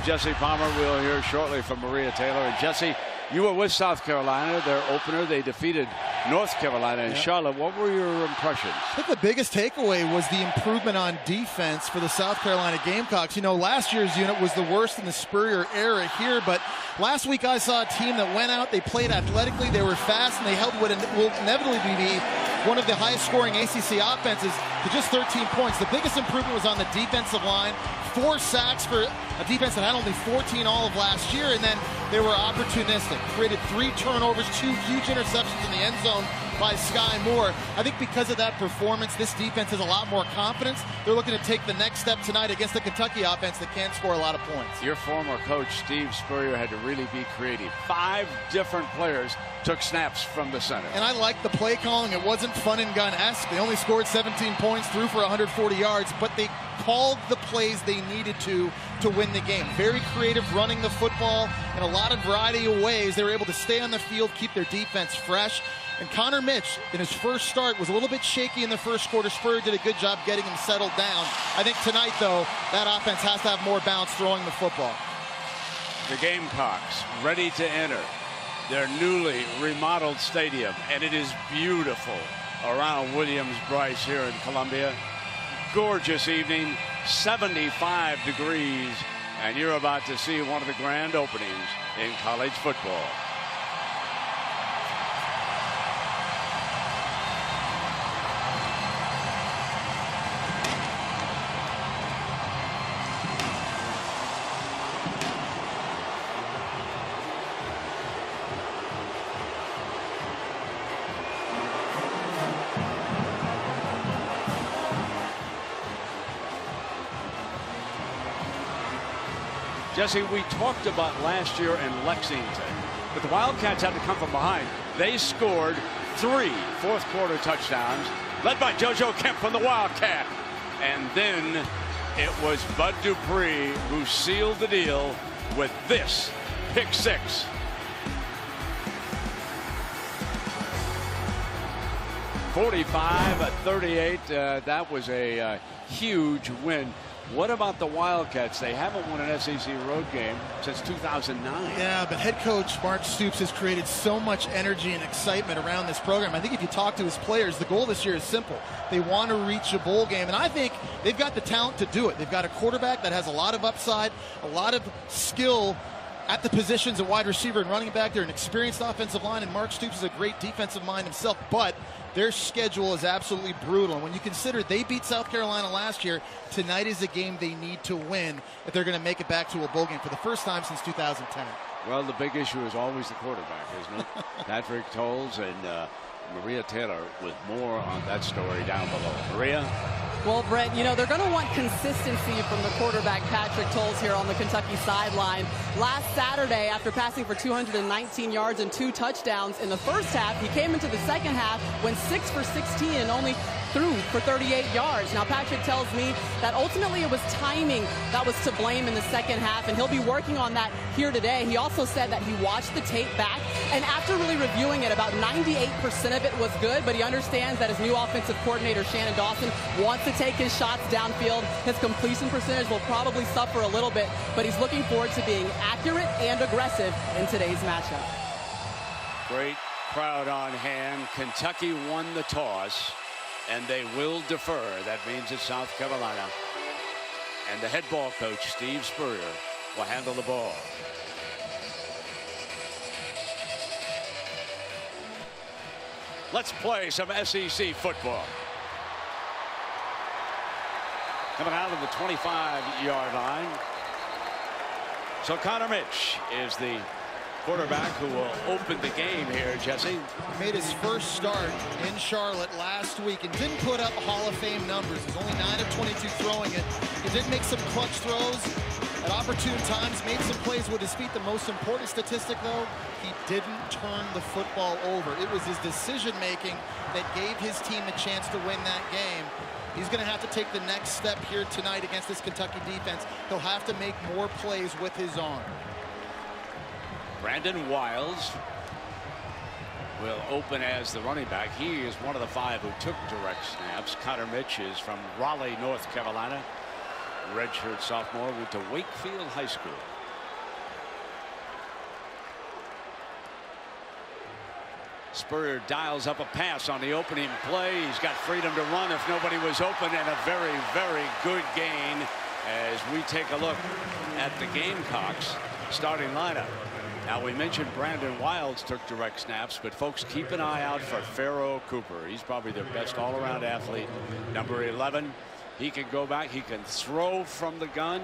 Jesse Palmer. We'll hear shortly from Maria Taylor. And Jesse, you were with South Carolina. Their opener, they defeated North Carolina in Charlotte. What were your impressions? I think the biggest takeaway was the improvement on defense for the South Carolina Gamecocks. You know, last year's unit was the worst in the Spurrier era here, but last week I saw a team that went out, they played athletically, they were fast, and they held what will inevitably be one of the highest scoring ACC offenses to just 13 points. The biggest improvement was on the defensive line. 4 sacks for a defense that had only 14 all of last year, and then they were opportunistic. Created 3 turnovers, 2 huge interceptions in the end zone by Sky Moore. I think because of that performance, this defense has a lot more confidence. They're looking to take the next step tonight against the Kentucky offense that can score a lot of points. Your former coach, Steve Spurrier, had to really be creative. 5 different players took snaps from the center. And I like the play calling. It wasn't fun and gun-esque. They only scored 17 points, threw for 140 yards, but they called the plays they needed to win the game. Very creative, running the football in a lot of variety of ways. They were able to stay on the field, keep their defense fresh. And Connor Mitch, in his first start, was a little bit shaky in the first quarter. Spurrier did a good job getting him settled down. I think tonight, though, that offense has to have more bounce throwing the football. The Gamecocks ready to enter their newly remodeled stadium, and it is beautiful around Williams-Brice here in Columbia. Gorgeous evening, 75 degrees, and you're about to see one of the grand openings in college football. Jesse, we talked about last year in Lexington, but the Wildcats had to come from behind. They scored 3 fourth-quarter touchdowns, led by JoJo Kemp from the Wildcat. And then it was Bud Dupree who sealed the deal with this pick 6. (45-38). That was a huge win. What about the Wildcats? They haven't won an SEC road game since 2009. Yeah, but head coach Mark Stoops has created so much energy and excitement around this program. I think if you talk to his players, the goal this year is simple. They want to reach a bowl game, and I think they've got the talent to do it. They've got a quarterback that has a lot of upside, a lot of skill at the positions of wide receiver and running back. They're an experienced offensive line, and Mark Stoops is a great defensive mind himself, but their schedule is absolutely brutal. And when you consider they beat South Carolina last year, tonight is a game they need to win if they're going to make it back to a bowl game for the first time since 2010. Well, the big issue is always the quarterback, isn't it? Patrick Tolles and Maria Taylor with more on that story down below. Maria? Well, Brett, you know, they're going to want consistency from the quarterback, Patrick Tolles, here on the Kentucky sideline. Last Saturday, after passing for 219 yards and 2 touchdowns in the first half, he came into the second half, went 6 for 16 and only threw for 38 yards. Now, Patrick tells me that ultimately it was timing that was to blame in the second half, and he'll be working on that here today. He also said that he watched the tape back, and after really reviewing it, about 98% of it was good, but he understands that his new offensive coordinator, Shannon Dawson, wants to take his shots downfield. His completion percentage will probably suffer a little bit, but he's looking forward to being accurate and aggressive in today's matchup. Great crowd on hand. Kentucky won the toss, and they will defer. That means it's South Carolina. And the head ball coach, Steve Spurrier, will handle the ball. Let's play some SEC football. Coming out of the 25-yard line. So Connor Mitch is the quarterback who will open the game here, Jesse. He made his first start in Charlotte last week and didn't put up Hall of Fame numbers. He's only 9 of 22 throwing it. He did make some clutch throws at opportune times, made some plays with his feet. The most important statistic, though, he didn't turn the football over. It was his decision-making that gave his team a chance to win that game. He's going to have to take the next step here tonight against this Kentucky defense. He'll have to make more plays with his arm. Brandon Wiles will open as the running back. He is one of the 5 who took direct snaps. Connor Mitch is from Raleigh, North Carolina. Redshirt sophomore, went to Wakefield High School. Spurrier dials up a pass on the opening play. He's got freedom to run if nobody was open, and a very, very good gain as we take a look at the Gamecocks starting lineup. Now, we mentioned Brandon Wilds took direct snaps, but folks, keep an eye out for Pharaoh Cooper. He's probably their best all-around athlete. Number 11. He can go back. He can throw from the gun.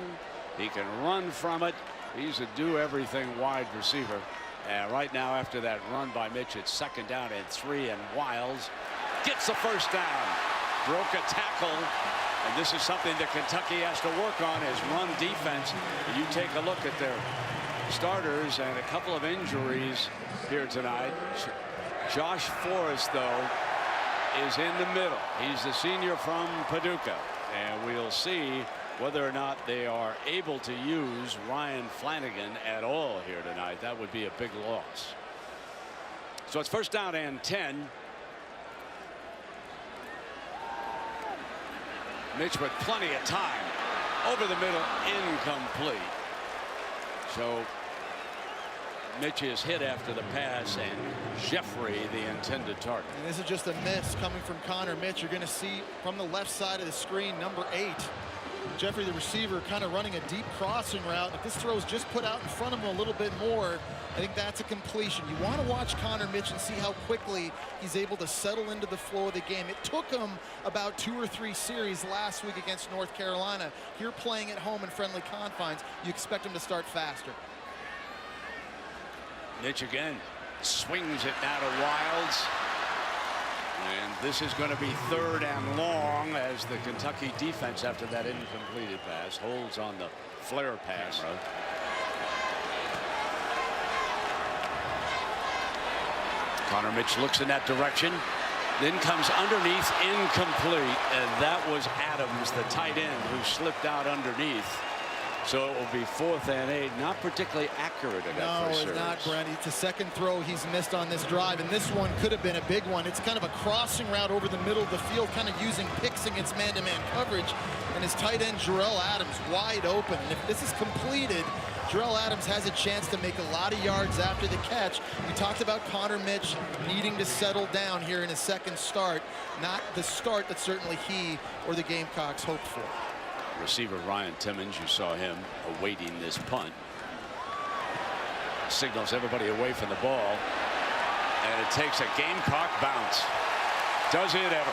He can run from it. He's a do-everything wide receiver. And right now, after that run by Mitch, it's 2nd down and 3, and Wilds gets the first down. Broke a tackle. And this is something that Kentucky has to work on, is run defense. You take a look at their starters and a couple of injuries here tonight. Josh Forrest, though, is in the middle. He's the senior from Paducah. And we'll see whether or not they are able to use Ryan Flanagan at all here tonight. That would be a big loss. So it's 1st down and 10. Mitch with plenty of time. Over the middle, incomplete. So Mitch is hit after the pass, and Jeffrey the intended target. And this is just a miss coming from Connor Mitch. You're going to see from the left side of the screen, number 8. Jeffrey, the receiver, kind of running a deep crossing route. If this throw is just put out in front of him a little bit more, I think that's a completion. You want to watch Connor Mitch and see how quickly he's able to settle into the flow of the game. It took him about 2 or 3 series last week against North Carolina. Here playing at home in friendly confines, you expect him to start faster. Mitch again swings it now to Wilds. And this is going to be 3rd and long as the Kentucky defense, after that incompleted pass, holds on the flare pass. Connor Mitch looks in that direction, then comes underneath, incomplete, and that was Adams, the tight end, who slipped out underneath. So it will be 4th and 8. Not particularly accurate at that first series. No, it's not, Brent. It's a 2nd throw he's missed on this drive, and this one could have been a big one. It's kind of a crossing route over the middle of the field, kind of using picks against man-to-man coverage, and his tight end, Jarrell Adams, wide open. And if this is completed, Jarrell Adams has a chance to make a lot of yards after the catch. We talked about Connor Mitch needing to settle down here in his 2nd start, not the start that certainly he or the Gamecocks hoped for. Receiver Ryan Timmons, you saw him awaiting this punt. Signals everybody away from the ball. And it takes a Gamecock bounce. Does it ever?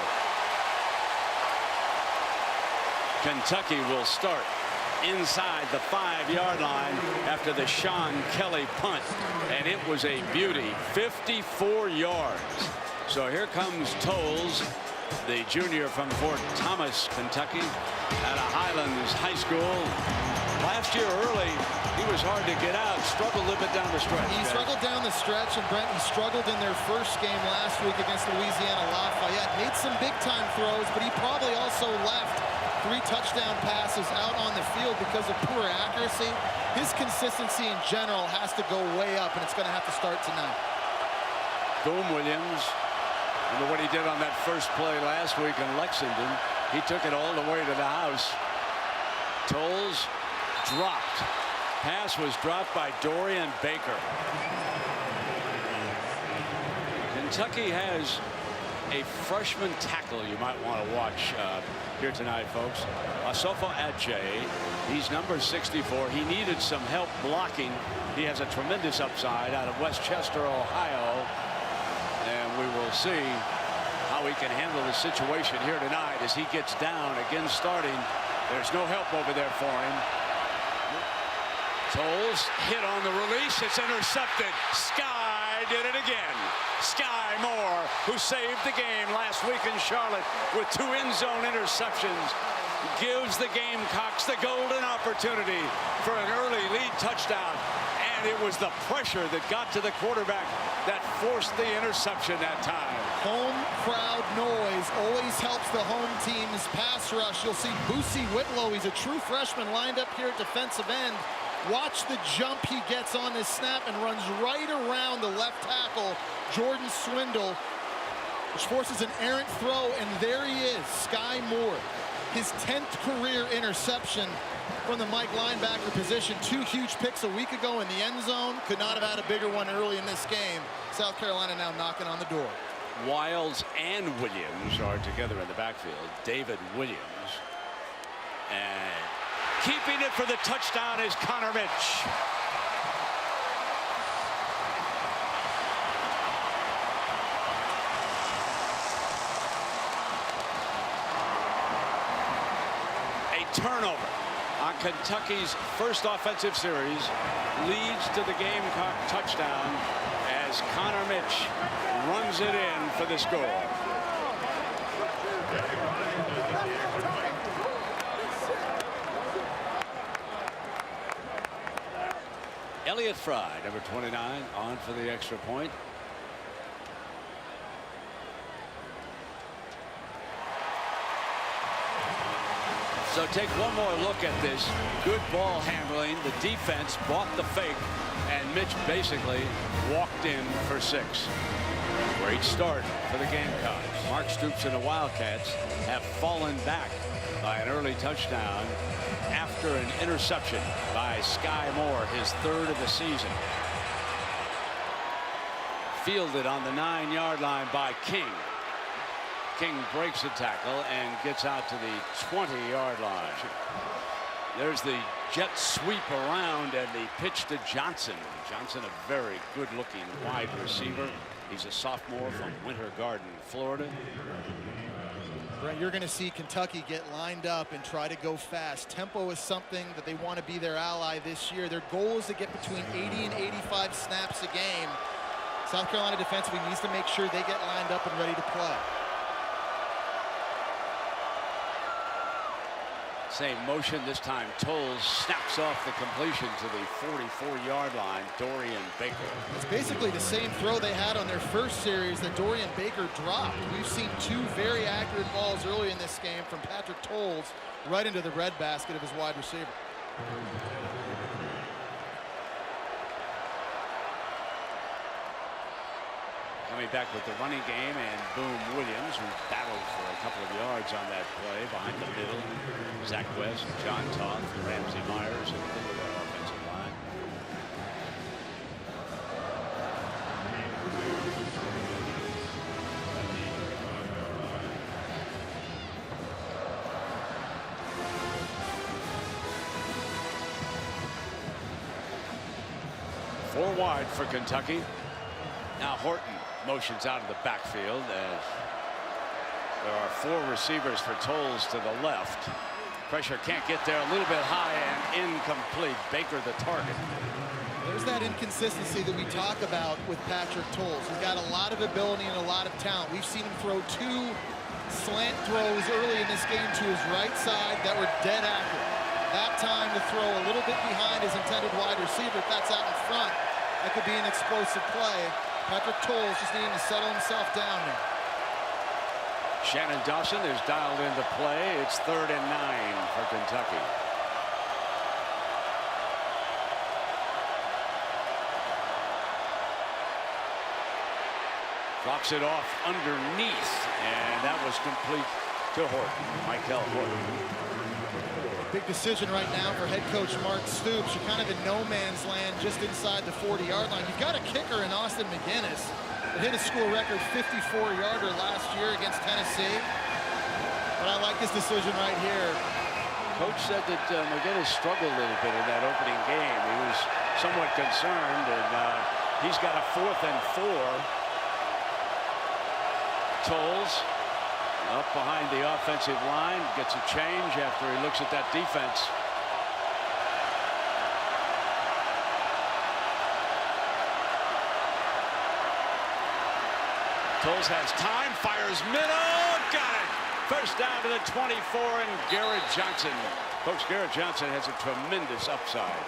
Kentucky will start inside the 5-yard line after the Sean Kelly punt. And it was a beauty. 54 yards. So here comes Tolles, the junior from Fort Thomas, Kentucky, out of Highlands High School. Last year early, he was hard to get out, struggled a little bit down the stretch. He struggled down the stretch, and Brent, he struggled in their first game last week against Louisiana Lafayette. Made some big-time throws, but he probably also left 3 touchdown passes out on the field because of poor accuracy. His consistency in general has to go way up, and it's going to have to start tonight. Boom Williams. Remember what he did on that first play last week in Lexington. He took it all the way to the house. Tolles dropped. Pass was dropped by Dorian Baker. Kentucky has a freshman tackle you might want to watch here tonight, folks. Asofo Adjei. He's number 64. He needed some help blocking. He has a tremendous upside out of Westchester, Ohio. And we will see how he can handle the situation here tonight as he gets down again starting. There's no help over there for him. Tolles hit on the release. It's intercepted. Sky did it again. Sky Moore, who saved the game last week in Charlotte with 2 end-zone interceptions, gives the Gamecocks the golden opportunity for an early lead touchdown. And it was the pressure that got to the quarterback that forced the interception that time. Home crowd noise always helps the home team's pass rush. You'll see Boosie Whitlow. He's a true freshman lined up here at defensive end. Watch the jump he gets on this snap and runs right around the left tackle, Jordan Swindle, which forces an errant throw, and there he is, Sky Moore. His 10th career interception from the Mike linebacker position. 2 huge picks a week ago in the end zone. Could not have had a bigger one early in this game. South Carolina now knocking on the door. Wiles and Williams are together in the backfield. David Williams. And keeping it for the touchdown is Connor Mitch. A turnover on Kentucky's first offensive series leads to the Gamecock touchdown as Connor Mitch runs it in for the score. Elliott Fry, number 29, on for the extra point. So take one more look at this. Good ball handling. The defense bought the fake, and Mitch basically walked in for 6. Great start for the Gamecocks. Mark Stoops and the Wildcats have fallen back by an early touchdown after an interception by Sky Moore, his 3rd of the season. Fielded on the 9-yard line by King. King breaks a tackle and gets out to the 20-yard line. There's the jet sweep around and the pitch to Johnson. Johnson, a very good-looking wide receiver. He's a sophomore from Winter Garden, Florida. Brent, you're going to see Kentucky get lined up and try to go fast. Tempo is something that they want to be their ally this year. Their goal is to get between 80 and 85 snaps a game. South Carolina defensively needs to make sure they get lined up and ready to play. Same motion this time. Tolles snaps off the completion to the 44-yard line. Dorian Baker. It's basically the same throw they had on their first series that Dorian Baker dropped. We've seen 2 very accurate balls early in this game from Patrick Tolles right into the breadbasket of his wide receiver. Coming back with the running game, and Boom Williams, who battled for a couple of yards on that play behind the middle. Zach West, John Toth, Ramsey Myers, and the middle of our offensive line. Four wide for Kentucky. Now Horton motions out of the backfield as there are 4 receivers for Tolles to the left. Pressure can't get there, a little bit high and incomplete. Baker the target. There's that inconsistency that we talk about with Patrick Tolles. He's got a lot of ability and a lot of talent. We've seen him throw 2 slant throws early in this game to his right side that were dead accurate. That time to throw a little bit behind his intended wide receiver. If that's out in front, that could be an explosive play. Patrick Tolles just needing to settle himself down now. Shannon Dawson is dialed into play. It's 3rd and 9 for Kentucky. Drops it off underneath, and that was complete to Horton. Michael Horton. Big decision right now for head coach Mark Stoops. You're kind of in no man's land just inside the 40-yard line. You've got a kicker in Austin McGinnis that hit a school record 54-yarder last year against Tennessee. But I like this decision right here. Coach said that McGinnis struggled a little bit in that opening game. He was somewhat concerned, and he's got a 4th and 4. Tolles up behind the offensive line, gets a change after he looks at that defense. Tolles has time, fires middle, got it. First down to the 24, and Garrett Johnson. Coach Garrett Johnson has a tremendous upside.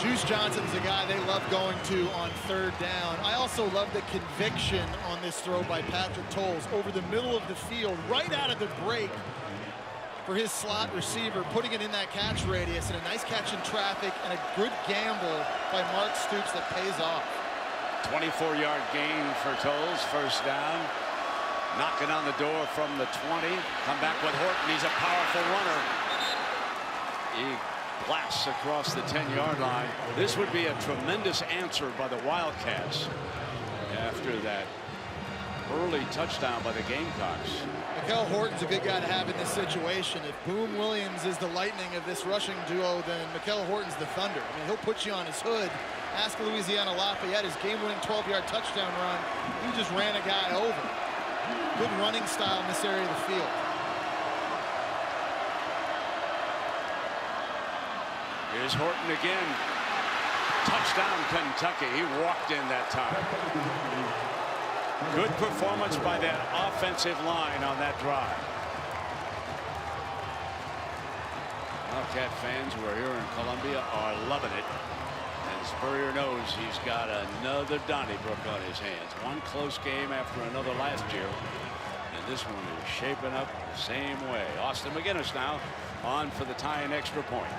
Juice Johnson's a guy they love going to on 3rd down. I also love the conviction on this throw by Patrick Tolles over the middle of the field, right out of the break for his slot receiver, putting it in that catch radius, and a nice catch in traffic and a good gamble by Mark Stoops that pays off. 24-yard gain for Tolles, first down. Knocking on the door from the 20. Come back with Horton. He's a powerful runner. He blasts across the 10-yard line. This would be a tremendous answer by the Wildcats after that early touchdown by the Gamecocks. Mikel Horton's a good guy to have in this situation. If Boom Williams is the lightning of this rushing duo, then Mikel Horton's the thunder. I mean, he'll put you on his hood. Ask Louisiana Lafayette, his game-winning 12-yard touchdown run. He just ran a guy over. Good running style in this area of the field. Here's Horton again. Touchdown, Kentucky. He walked in that time. Good performance by that offensive line on that drive. Wildcat fans who are here in Columbia are loving it. And Spurrier knows he's got another Donnybrook on his hands. One close game after another last year. And this one is shaping up the same way. Austin McGinnis now on for the tying extra point.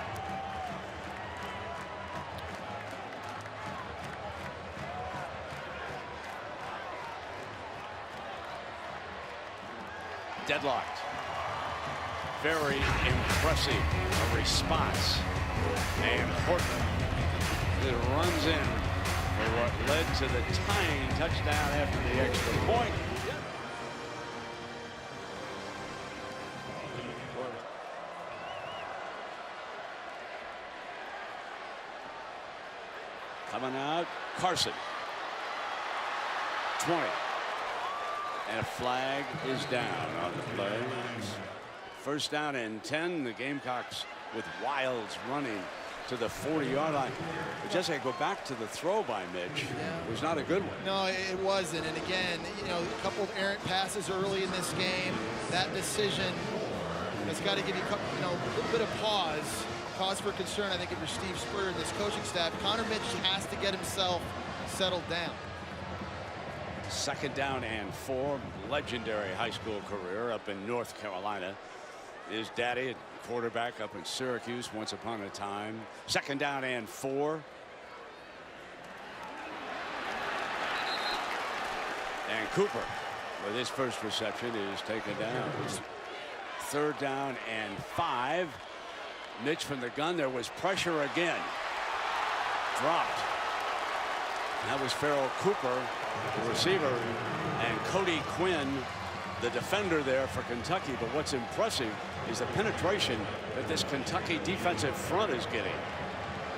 Deadlocked. Very impressive a response. And Horton runs in for what led to the tying touchdown after the extra point. Coming out, Carson. 20. And a flag is down on the play. First down and 10. The Gamecocks with Wilds running to the 40-yard line. But Jesse, I go back to the throw by Mitch. It was not a good one. No, it wasn't. And again, you know, a couple of errant passes early in this game. That decision has got to give you, a little bit of pause for concern, I think, if you're Steve Spurrier and this coaching staff. Connor Mitch has to get himself settled down. Second down and 4. Legendary high school career up in North Carolina. His daddy, quarterback up in Syracuse once upon a time. Second down and 4. And Cooper with his first reception is taken down. Third down and 5. Mitch from the gun. There was pressure again. Dropped. That was Farrell Cooper, the receiver, and Cody Quinn, the defender there for Kentucky. But what's impressive is the penetration that this Kentucky defensive front is getting.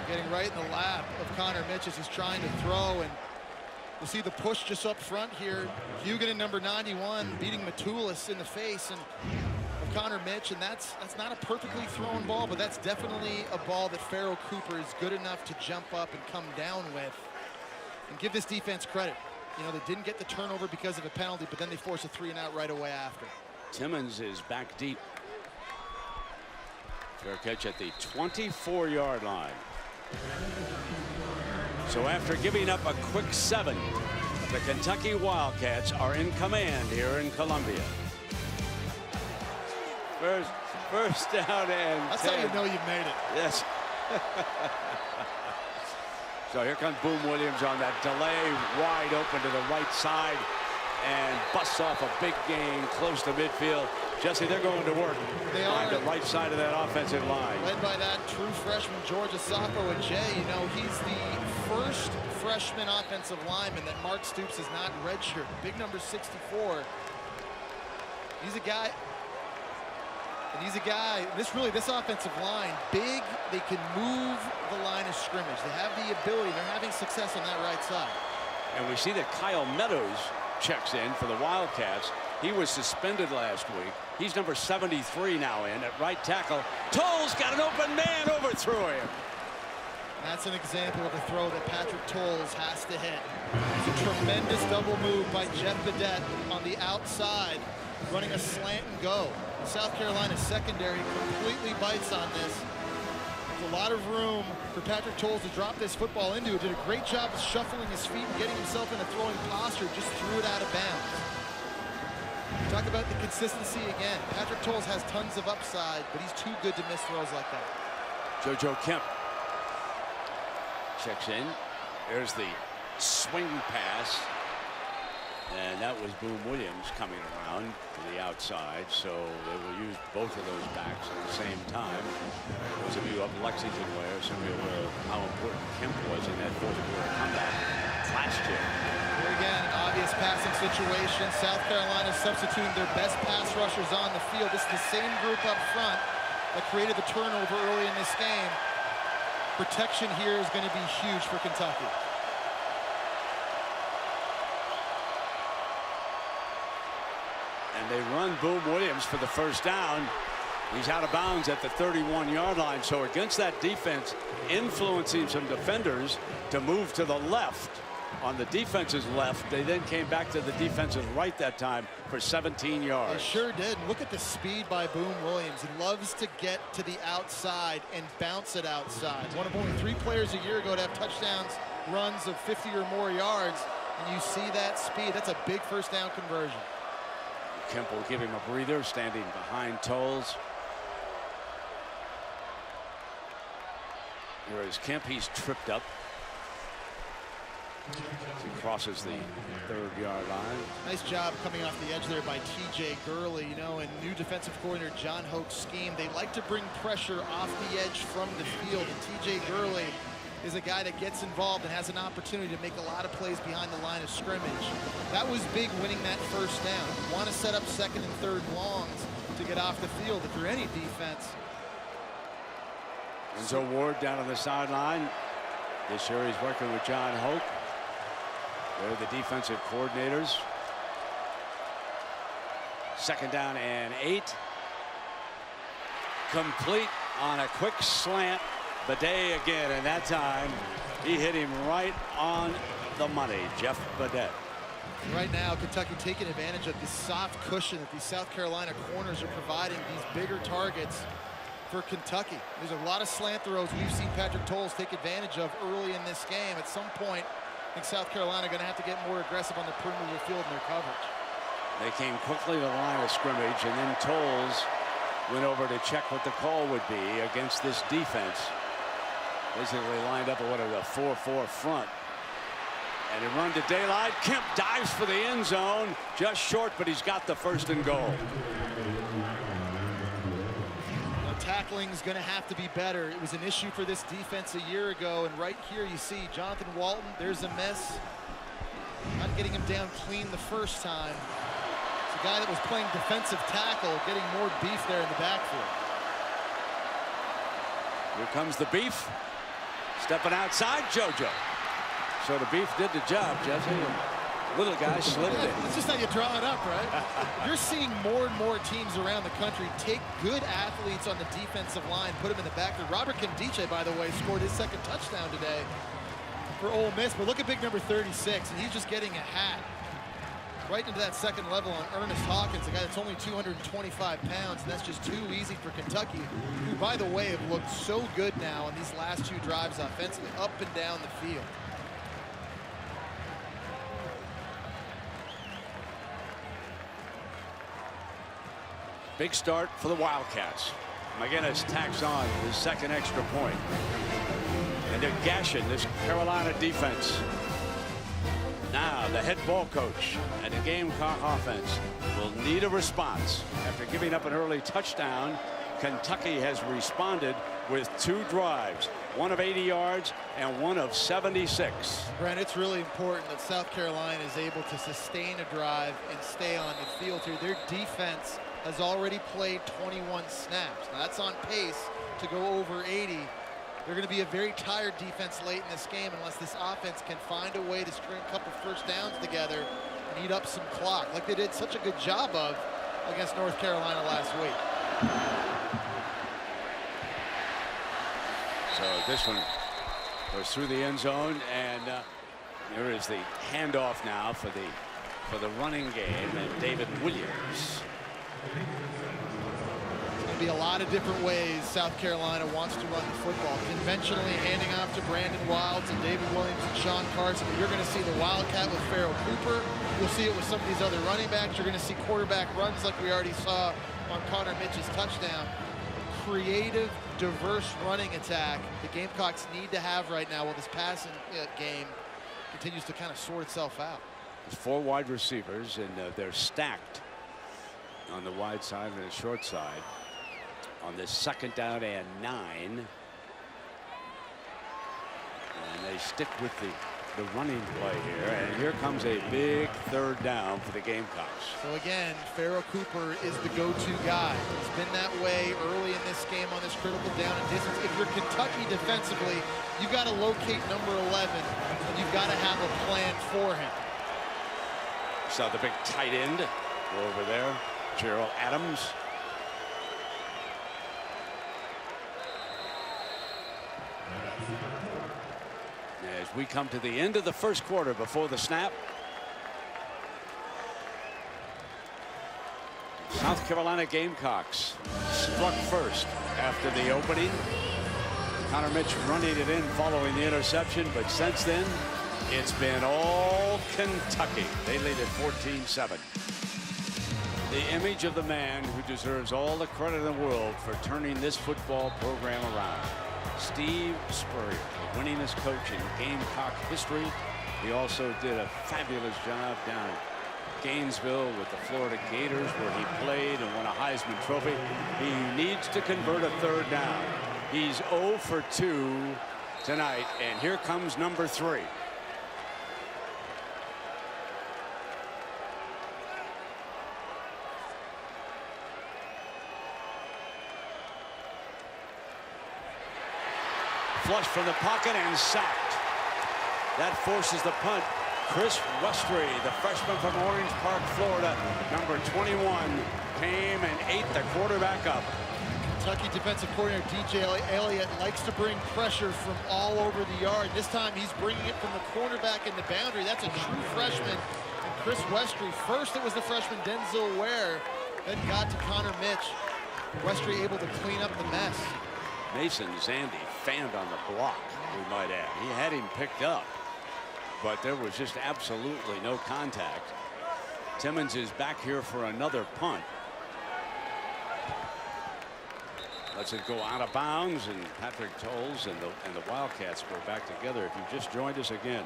Getting right in the lap of Connor Mitch as he's trying to throw. And you see the push just up front here. Hugan in number 91 beating Matulis in the face and of Connor Mitch. And that's not a perfectly thrown ball, but that's definitely a ball that Farrell Cooper is good enough to jump up and come down with. And give this defense credit. You know, they didn't get the turnover because of a penalty, but then they force a 3-and-out right away after. Timmons is back deep. Fair catch at the 24-yard line. So after giving up a quick 7, the Kentucky Wildcats are in command here in Columbia. First down and That's 10. how you know you made it. Yes. So here comes Boom Williams on that delay, wide open to the right side, and busts off a big gain close to midfield. Jesse, they're going to work on the right side of that offensive line. Led by that true freshman, George Asapo Ajay. You know, he's the first freshman offensive lineman that Mark Stoops has not redshirted. Big number 64. He's a guy. This offensive line, big, they can move the line of scrimmage. They have the ability, they're having success on that right side. And we see that Kyle Meadows checks in for the Wildcats. He was suspended last week. He's number 73 now in at right tackle. Tolles got an open man, overthrew him. That's an example of a throw that Patrick Tolles has to hit. It's a tremendous double move by Jeff Bedette on the outside, running a slant and go. South Carolina secondary completely bites on this. There's a lot of room for Patrick Tolles to drop this football into. He did a great job of shuffling his feet and getting himself in a throwing posture, just threw it out of bounds. Talk about the consistency again. Patrick Tolles has tons of upside, but he's too good to miss throws like that. JoJo Kemp checks in. There's the swing pass. And that was Boom Williams coming around to the outside, so they will use both of those backs at the same time. Those of you up Lexington way are certainly aware of how important Kemp was in that fourth quarter comeback last year. Here again, an obvious passing situation. South Carolina substituting their best pass rushers on the field. This is the same group up front that created the turnover early in this game. Protection here is going to be huge for Kentucky. And they run Boom Williams for the first down. He's out of bounds at the 31-yard line. So against that defense, influencing some defenders to move to the left. On the defense's left, they then came back to the defense's right that time for 17 yards. They sure did. Look at the speed by Boom Williams. He loves to get to the outside and bounce it outside. One of only 3 players a year ago to have touchdowns, runs of 50 or more yards. And you see that speed. That's a big first down conversion. Kemp will give him a breather, standing behind Tolles. Whereas Kemp, he's tripped up. He crosses the 3rd-yard line. Nice job coming off the edge there by T.J. Gurley. You know, in new defensive coordinator John Hoke's scheme, they like to bring pressure off the edge from the field. And T.J. Gurley is a guy that gets involved and has an opportunity to make a lot of plays behind the line of scrimmage. That was big, winning that first down. You want to set up 2nd and 3rd longs to get off the field if you're any defense. Enzo Ward down on the sideline. This year he's working with John Hoke. They're the defensive coordinators. 2nd down and 8. Complete on a quick slant. Bidet again, and that time he hit him right on the money. Jeff Bidet. Right now, Kentucky taking advantage of the soft cushion that these South Carolina corners are providing these bigger targets for Kentucky. There's a lot of slant throws we've seen Patrick Tolles take advantage of early in this game. At some point, I think South Carolina going to have to get more aggressive on the perimeter of the field in their coverage. They came quickly to the line of scrimmage, and then Tolles went over to check what the call would be against this defense. Basically lined up at a 4-4 front. And he run to daylight. Kemp dives for the end zone. Just short, but he's got the 1st and goal. Tackling is going to have to be better. It was an issue for this defense a year ago, and right here you see Jonathan Walton. There's a miss. Not getting him down clean the first time. It's a guy that was playing defensive tackle, getting more beef there in the backfield. Here comes the beef. Stepping outside, JoJo. So the beef did the job, Jesse. Little guy slipped in. It's just how you draw it up, right? You're seeing more and more teams around the country take good athletes on the defensive line, put them in the backfield. Robert Kimdiche, by the way, scored his 2nd touchdown today for Ole Miss. But look at big number 36, and he's just getting a hat right into that 2nd level on Ernest Hawkins, a guy that's only 225 pounds, and that's just too easy for Kentucky, who, by the way, have looked so good now on these last 2 drives offensively, up and down the field. Big start for the Wildcats. McGinnis tacks on his 2nd extra point. And they're gashing this Carolina defense. Now the head ball coach and the Gamecock offense will need a response. After giving up an early touchdown, Kentucky has responded with 2 drives. One of 80 yards and one of 76. Brent, it's really important that South Carolina is able to sustain a drive and stay on the field here. Their defense has already played 21 snaps. Now that's on pace to go over 80. They're going to be a very tired defense late in this game unless this offense can find a way to string a couple first downs together and eat up some clock, like they did such a good job of against North Carolina last week. So this one goes through the end zone, and here is the handoff now for the running game, and David Williams. There's going to be a lot of different ways South Carolina wants to run the football. Conventionally handing off to Brandon Wilds and David Williams and Sean Carson. You're going to see the Wildcat with Farrell Cooper. You'll see it with some of these other running backs. You're going to see quarterback runs like we already saw on Connor Mitch's touchdown. Creative, diverse running attack the Gamecocks need to have right now while this passing game continues to kind of sort itself out. There's 4 wide receivers, and they're stacked on the wide side and the short side on this 2nd down and 9. And they stick with the running play here, and here comes a big 3rd down for the Gamecocks. So again, Pharaoh Cooper is the go-to guy. He's been that way early in this game on this critical down and distance. If you're Kentucky defensively, you've got to locate number 11, and you've got to have a plan for him. Saw the big tight end over there, Gerald Adams. As we come to the end of the 1st quarter before the snap. South Carolina Gamecocks struck first after the opening. Connor Mitch running it in following the interception, but since then it's been all Kentucky. They lead at 14-7. The image of the man who deserves all the credit in the world for turning this football program around. Steve Spurrier, the winningest coach in Gamecock history. He also did a fabulous job down in Gainesville with the Florida Gators, where he played and won a Heisman Trophy. He needs to convert a 3rd down. He's 0 for 2 tonight, and here comes number 3. Flush from the pocket and sacked. That forces the punt. Chris Westry, the freshman from Orange Park, Florida, number 21, came and ate the quarterback up. Kentucky defensive coordinator DJ Elliott likes to bring pressure from all over the yard. This time he's bringing it from the cornerback in the boundary. That's a true freshman. And Chris Westry, first it was the freshman Denzel Ware, then got to Connor Mitch. Westry able to clean up the mess. Mason Zandy fanned on the block, we might add. He had him picked up, but there was just absolutely no contact. Timmons is back here for another punt. Lets it go out of bounds, and Patrick Tolles and the Wildcats go back together. If you just joined us again,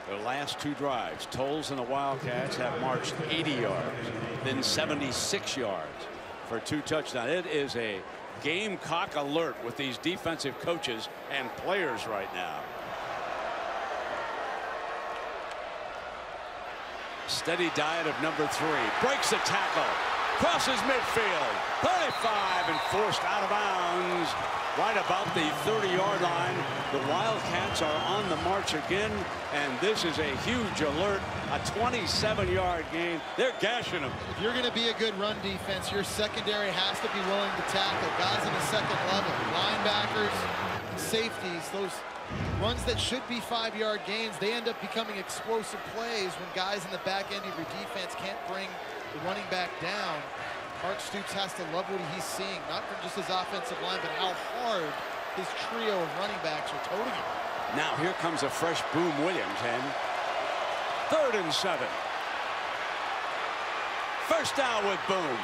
their last 2 drives, Tolles and the Wildcats have marched 80 yards, then 76 yards for 2 touchdowns. It is a Gamecock alert with these defensive coaches and players right now. Steady diet of number 3. Breaks the tackle. Crosses midfield. 35 and forced out of bounds right about the 30-yard line. The Wildcats are on the march again, and this is a huge alert. A 27-yard gain. They're gashing them. If you're going to be a good run defense, your secondary has to be willing to tackle. Guys in the 2nd level, linebackers, safeties, those runs that should be 5-yard gains, they end up becoming explosive plays when guys in the back end of your defense can't bring the running back down. Mark Stoops has to love what he's seeing, not from just his offensive line, but how hard his trio of running backs are toting him. Now here comes a fresh Boom Williams, and 3rd and 7. First down with Boom.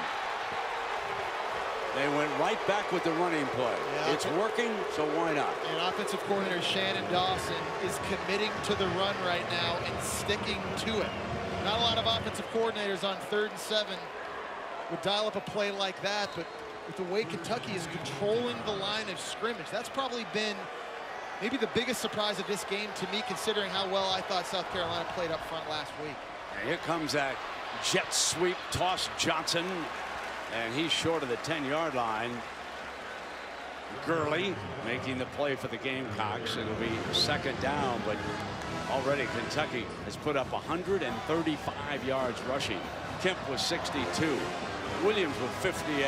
They went right back with the running play. Yeah, it's working, so why not? And offensive coordinator Shannon Dawson is committing to the run right now and sticking to it. Not a lot of offensive coordinators on 3rd and 7 would dial up a play like that, but with the way Kentucky is controlling the line of scrimmage, that's probably been maybe the biggest surprise of this game to me, considering how well I thought South Carolina played up front last week. And here comes that jet sweep toss Johnson, and he's short of the 10-yard line. Gurley making the play for the Gamecocks. It'll be 2nd down, but already Kentucky has put up 135 yards rushing. Kemp was 62. Williams with 58.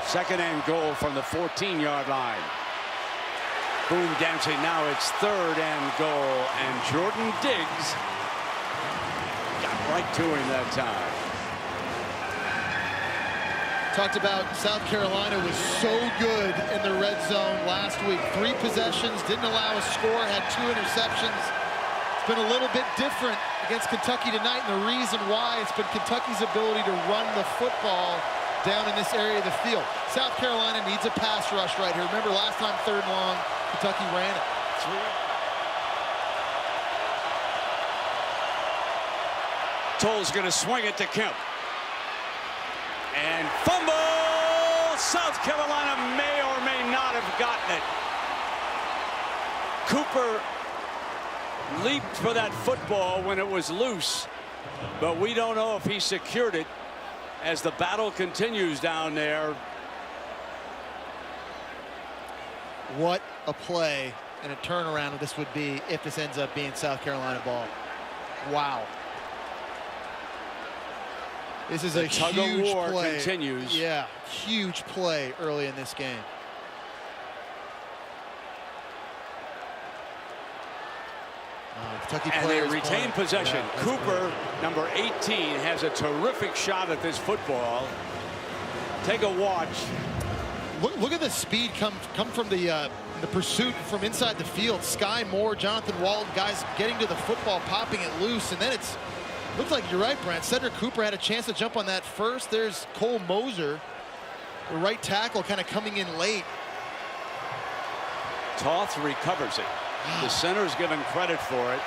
2nd and goal from the 14-yard line. Boom dancing. Now it's 3rd and goal, and Jordan Diggs got right to him that time. Talked about South Carolina was so good in the red zone last week. 3 possessions, didn't allow a score, had 2 interceptions. It's been a little bit different against Kentucky tonight, and the reason why, it's been Kentucky's ability to run the football down in this area of the field. South Carolina needs a pass rush right here. Remember last time, 3rd and long, Kentucky ran it. Toll's going to swing it to Kemp. And fumble! South Carolina may or may not have gotten it. Cooper leaped for that football when it was loose, but we don't know if he secured it as the battle continues down there. What a play and a turnaround this would be if this ends up being South Carolina ball. Wow. This is a huge play. Continues. Yeah, huge play early in this game. Kentucky and they players retain possession. Yeah, Cooper, number 18, has a terrific shot at this football. Take a watch. Look at the speed come from the pursuit from inside the field. Sky Moore, Jonathan Walton, guys getting to the football, popping it loose, and then it's looks like you're right, Brent. Cedric Cooper had a chance to jump on that first. There's Cole Moser, the right tackle, kind of coming in late. Toth recovers it. The center's given credit for it,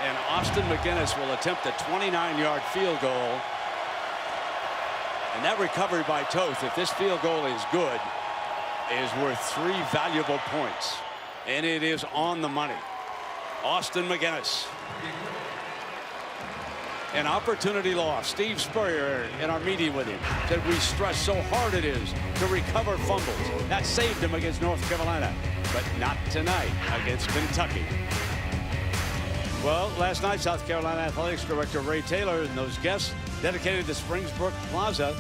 and Austin McGinnis will attempt a 29-yard field goal. And that recovery by Toth, if this field goal is good, is worth 3 valuable points. And it is on the money. Austin McGinnis. An opportunity lost. Steve Spurrier, in our meeting with him, said we stress so hard it is to recover fumbles. That saved him against North Carolina, but not tonight against Kentucky. Well, last night, South Carolina Athletics Director Ray Taylor and those guests dedicated to Springsbrook Plaza,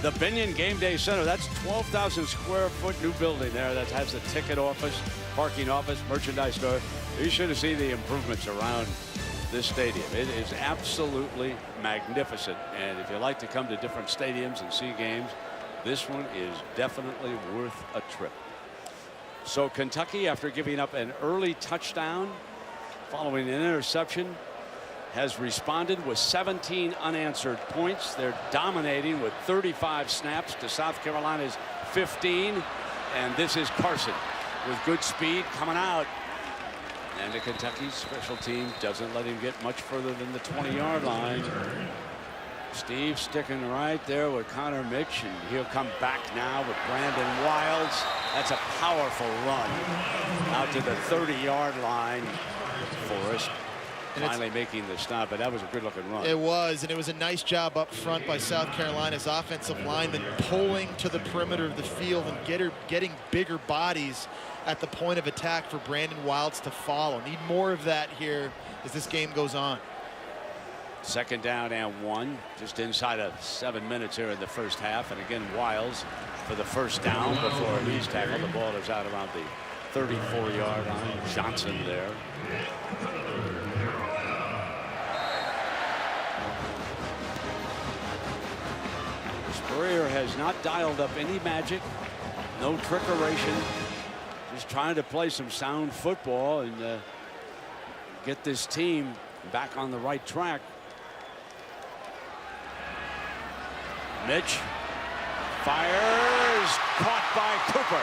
the Binion Game Day Center. That's 12,000 square foot new building there that has the ticket office, parking office, merchandise store. You should have seen the improvements around this stadium. It is absolutely magnificent, and if you like to come to different stadiums and see games, this one is definitely worth a trip. So Kentucky, after giving up an early touchdown following an interception, has responded with 17 unanswered points. They're dominating with 35 snaps to South Carolina's 15, and this is Carson with good speed coming out. And the Kentucky special team doesn't let him get much further than the 20-yard line. Steve sticking right there with Connor Mitch, and he'll come back now with Brandon Wiles. That's a powerful run out to the 30-yard line. Forrest finally making the stop, but that was a good-looking run. It was, and it was a nice job up front by South Carolina's offensive linemen, pulling to the perimeter of the field and getting bigger bodies at the point of attack for Brandon Wiles to follow. Need more of that here as this game goes on. Second down and 1, just inside of 7 minutes here in the first half. And again, Wiles for the first down before Lee's tackle. The ball is out around the 34-yard line. Johnson there. Spurrier has not dialed up any magic, no trickeration. Just trying to play some sound football and get this team back on the right track. Mitch fires, caught by Cooper.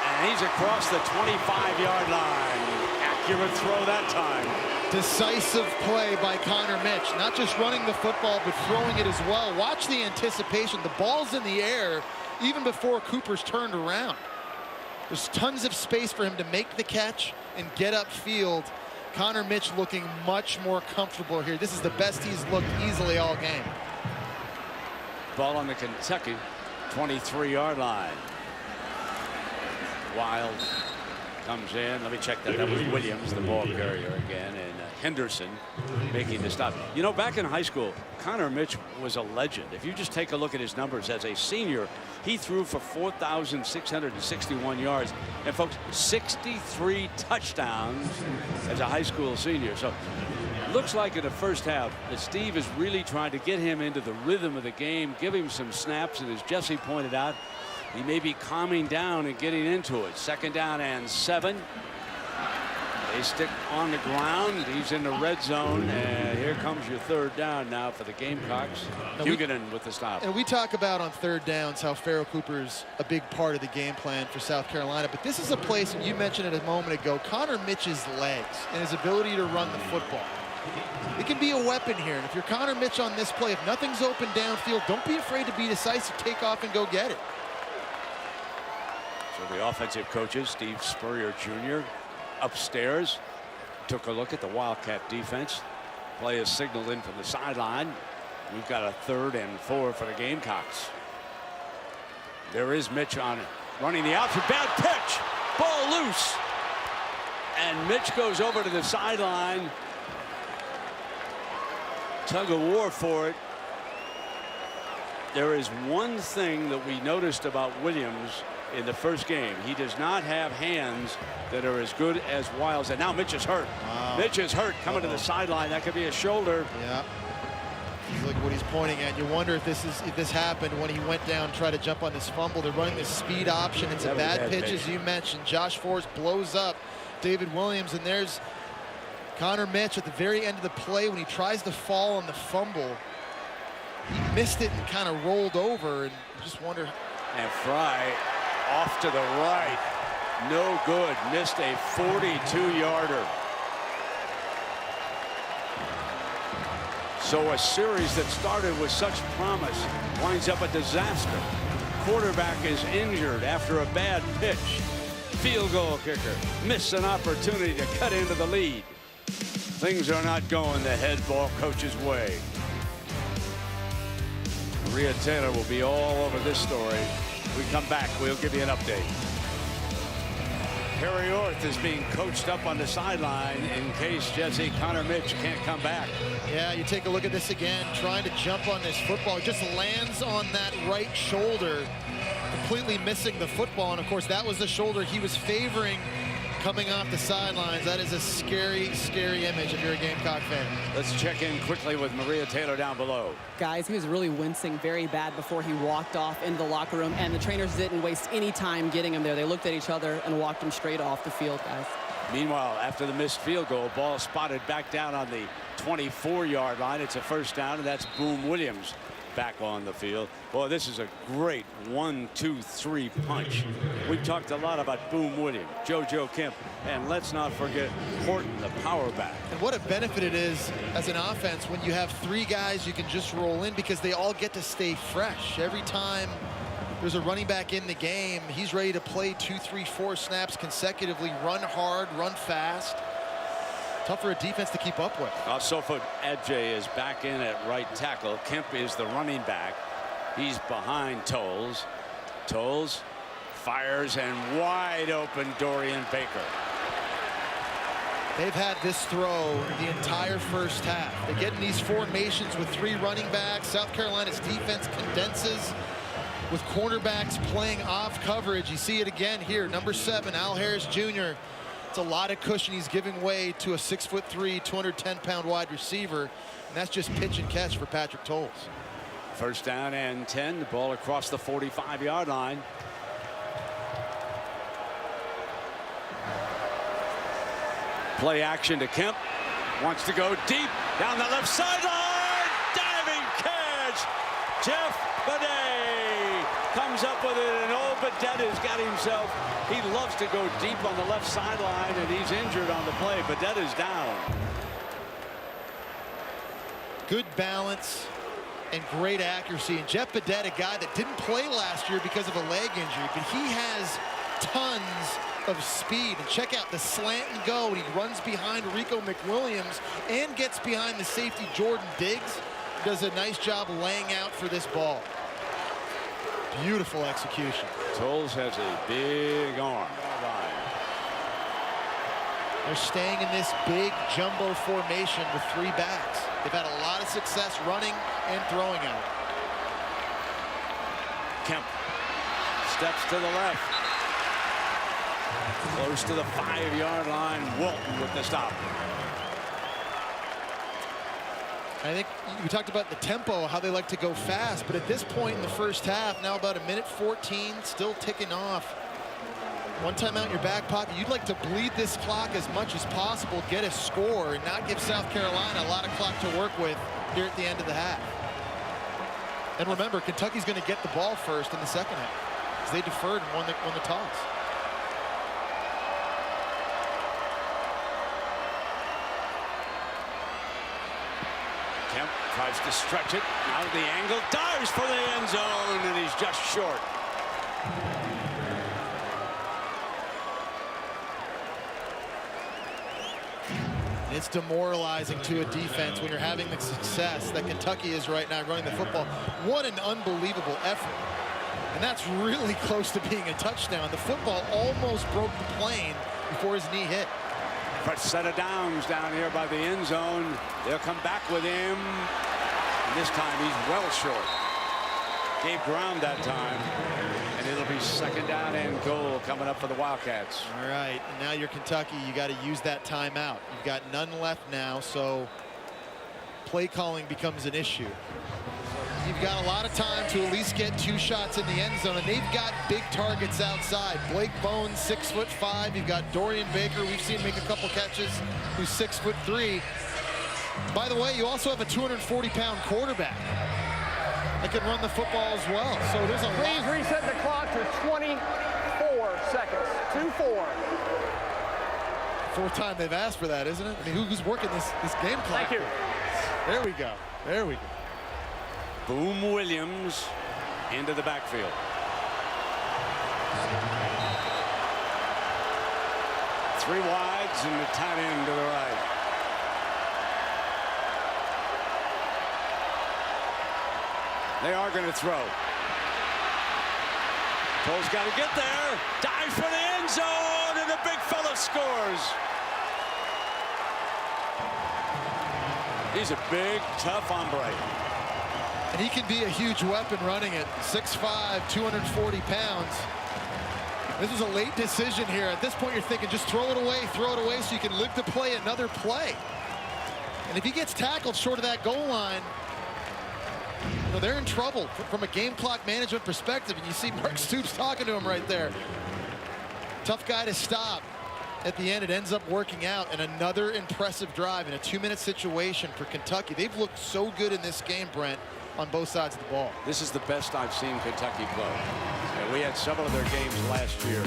And he's across the 25-yard line. Accurate throw that time. Decisive play by Connor Mitch. Not just running the football, but throwing it as well. Watch the anticipation. The ball's in the air even before Cooper's turned around. There's tons of space for him to make the catch and get upfield. Connor Mitch looking much more comfortable here. This is the best he's looked easily all game. Ball on the Kentucky 23-yard line. Wild comes in. Let me check that. That was Williams, the ball carrier again, and Henderson making the stop. You know, back in high school, Connor Mitch was a legend. If you just take a look at his numbers as a senior, he threw for 4,661 yards. And folks, 63 touchdowns as a high school senior. So looks like in the first half that Steve is really trying to get him into the rhythm of the game, give him some snaps, and as Jesse pointed out, he may be calming down and getting into it. Second down and 7. They stick on the ground. He's in the red zone, and here comes your third down now for the Gamecocks. Huguenin with the stop. And we talk about on third downs how Pharoh Cooper's a big part of the game plan for South Carolina, but this is a place, and you mentioned it a moment ago, Connor Mitch's legs and his ability to run the football. It can be a weapon here. And if you're Connor Mitch on this play, if nothing's open downfield, don't be afraid to be decisive, take off and go get it. So the offensive coaches, Steve Spurrier Jr., upstairs, took a look at the Wildcat defense. Play is signaled in from the sideline. We've got a 3rd and 4 for the Gamecocks. There is Mitch on it, running the outfield. Bad pitch. Ball loose. And Mitch goes over to the sideline. Tug of war for it. There is one thing that we noticed about Williams in the first game. He does not have hands that are as good as Wild's. And now Mitch is hurt. Wow. Mitch is hurt coming to the sideline. That could be a shoulder. Yeah. Look at what he's pointing at. You wonder if this happened when he went down and tried to jump on this fumble. They're running this speed option. It's a bad pitch, as you mentioned. Josh Forrest blows up David Williams, and there's Connor Mitch at the very end of the play when he tries to fall on the fumble. He missed it and kind of rolled over, and you just wonder. And Fry off to the right. No good. Missed a 42-yarder. So a series that started with such promise winds up a disaster. Quarterback is injured after a bad pitch. Field goal kicker missed an opportunity to cut into the lead. Things are not going the head ball coach's way. Maria Taylor will be all over this story. We come back, we'll give you an update. Perry Orth is being coached up on the sideline in case Jesse Connor Mitch can't come back. Yeah, you take a look at this again, trying to jump on this football. It just lands on that right shoulder, completely missing the football. And of course, that was the shoulder he was favoring coming off the sidelines. That is a scary, scary image if you're a Gamecock fan. Let's check in quickly with Maria Taylor down below. Guys, he was really wincing very bad before he walked off into the locker room, and the trainers didn't waste any time getting him there. They looked at each other and walked him straight off the field, guys. Meanwhile, after the missed field goal, ball spotted back down on the 24-yard line. It's a first down, and that's Boom Williams back on the field. Boy, this is a great 1-2-3 punch. We've talked a lot about Boom Williams, JoJo Kemp, and let's not forget Horton, the power back. And what a benefit it is as an offense when you have 3 guys you can just roll in, because they all get to stay fresh. Every time there's a running back in the game, he's ready to play 2, 3, 4 snaps consecutively, run hard, run fast. Tough for a defense to keep up with. Sofo Adjei is back in at right tackle. Kemp is the running back. He's behind Tolles. Tolles fires, and wide open Dorian Baker. They've had this throw the entire first half. They get in these formations with 3 running backs. South Carolina's defense condenses with cornerbacks playing off coverage. You see it again here. Number 7, Al Harris Jr. It's a lot of cushion he's giving way to a 6'3", 210-pound wide receiver, and that's just pitch and catch for Patrick Tolles. First down and 10. The ball across the 45-yard line. Play action to Kemp. Wants to go deep down the left sideline. Diving catch. Jeff Bidet comes up with it, and Bidet has got himself. He loves to go deep on the left sideline, and he's injured on the play. Bidet is down. Good balance and great accuracy. And Jeff Bidet, a guy that didn't play last year because of a leg injury, but he has tons of speed. And check out the slant and go, and he runs behind Rico McWilliams and gets behind the safety Jordan Diggs. Does a nice job laying out for this ball. Beautiful execution. Tolles has a big arm. They're staying in this big jumbo formation with 3 backs. They've had a lot of success running and throwing out. Kemp steps to the left. Close to the 5-yard line. Walton with the stop. I think we talked about the tempo, how they like to go fast, but at this point in the first half, now about 1:14, still ticking off. One time out in your back pocket, you'd like to bleed this clock as much as possible, get a score, and not give South Carolina a lot of clock to work with here at the end of the half. And remember, Kentucky's going to get the ball first in the second half, because they deferred and won the toss. Kemp tries to stretch it. Out of the angle, dives for the end zone, and he's just short. It's demoralizing to a defense when you're having the success that Kentucky is right now running the football. What an unbelievable effort. And that's really close to being a touchdown. The football almost broke the plane before his knee hit. First set of downs down here by the end zone. They'll come back with him. And this time he's well short. Gave ground that time. And it'll be second down and goal coming up for the Wildcats. All right, and now you're Kentucky. You got to use that timeout. You've got none left now, so play calling becomes an issue. You've got a lot of time to at least get 2 shots in the end zone, and they've got big targets outside. Blake Bones, 6'5". You've got Dorian Baker. We've seen him make a couple catches, who's 6'3". By the way, you also have a 240-pound quarterback that can run the football as well. So there's a Please reset the clock to 24 seconds. 2-4. Fourth time they've asked for that, isn't it? I mean, who's working this game clock? Thank you. There we go. There we go. Boom Williams into the backfield. Three wides and the tight end to the right. They are going to throw. Cole's got to get there. Dives for the end zone, and the big fella scores. He's a big, tough hombre. And he can be a huge weapon running it. 6'5", 240 pounds. This was a late decision here. At this point, you're thinking, just throw it away so you can live to play another play. And if he gets tackled short of that goal line, you know, they're in trouble from a game clock management perspective. And you see Mark Stoops talking to him right there. Tough guy to stop. At the end, it ends up working out, and another impressive drive in a 2-minute situation for Kentucky. They've looked so good in this game, Brent, on both sides of the ball. This is the best I've seen Kentucky play. And we had several of their games last year.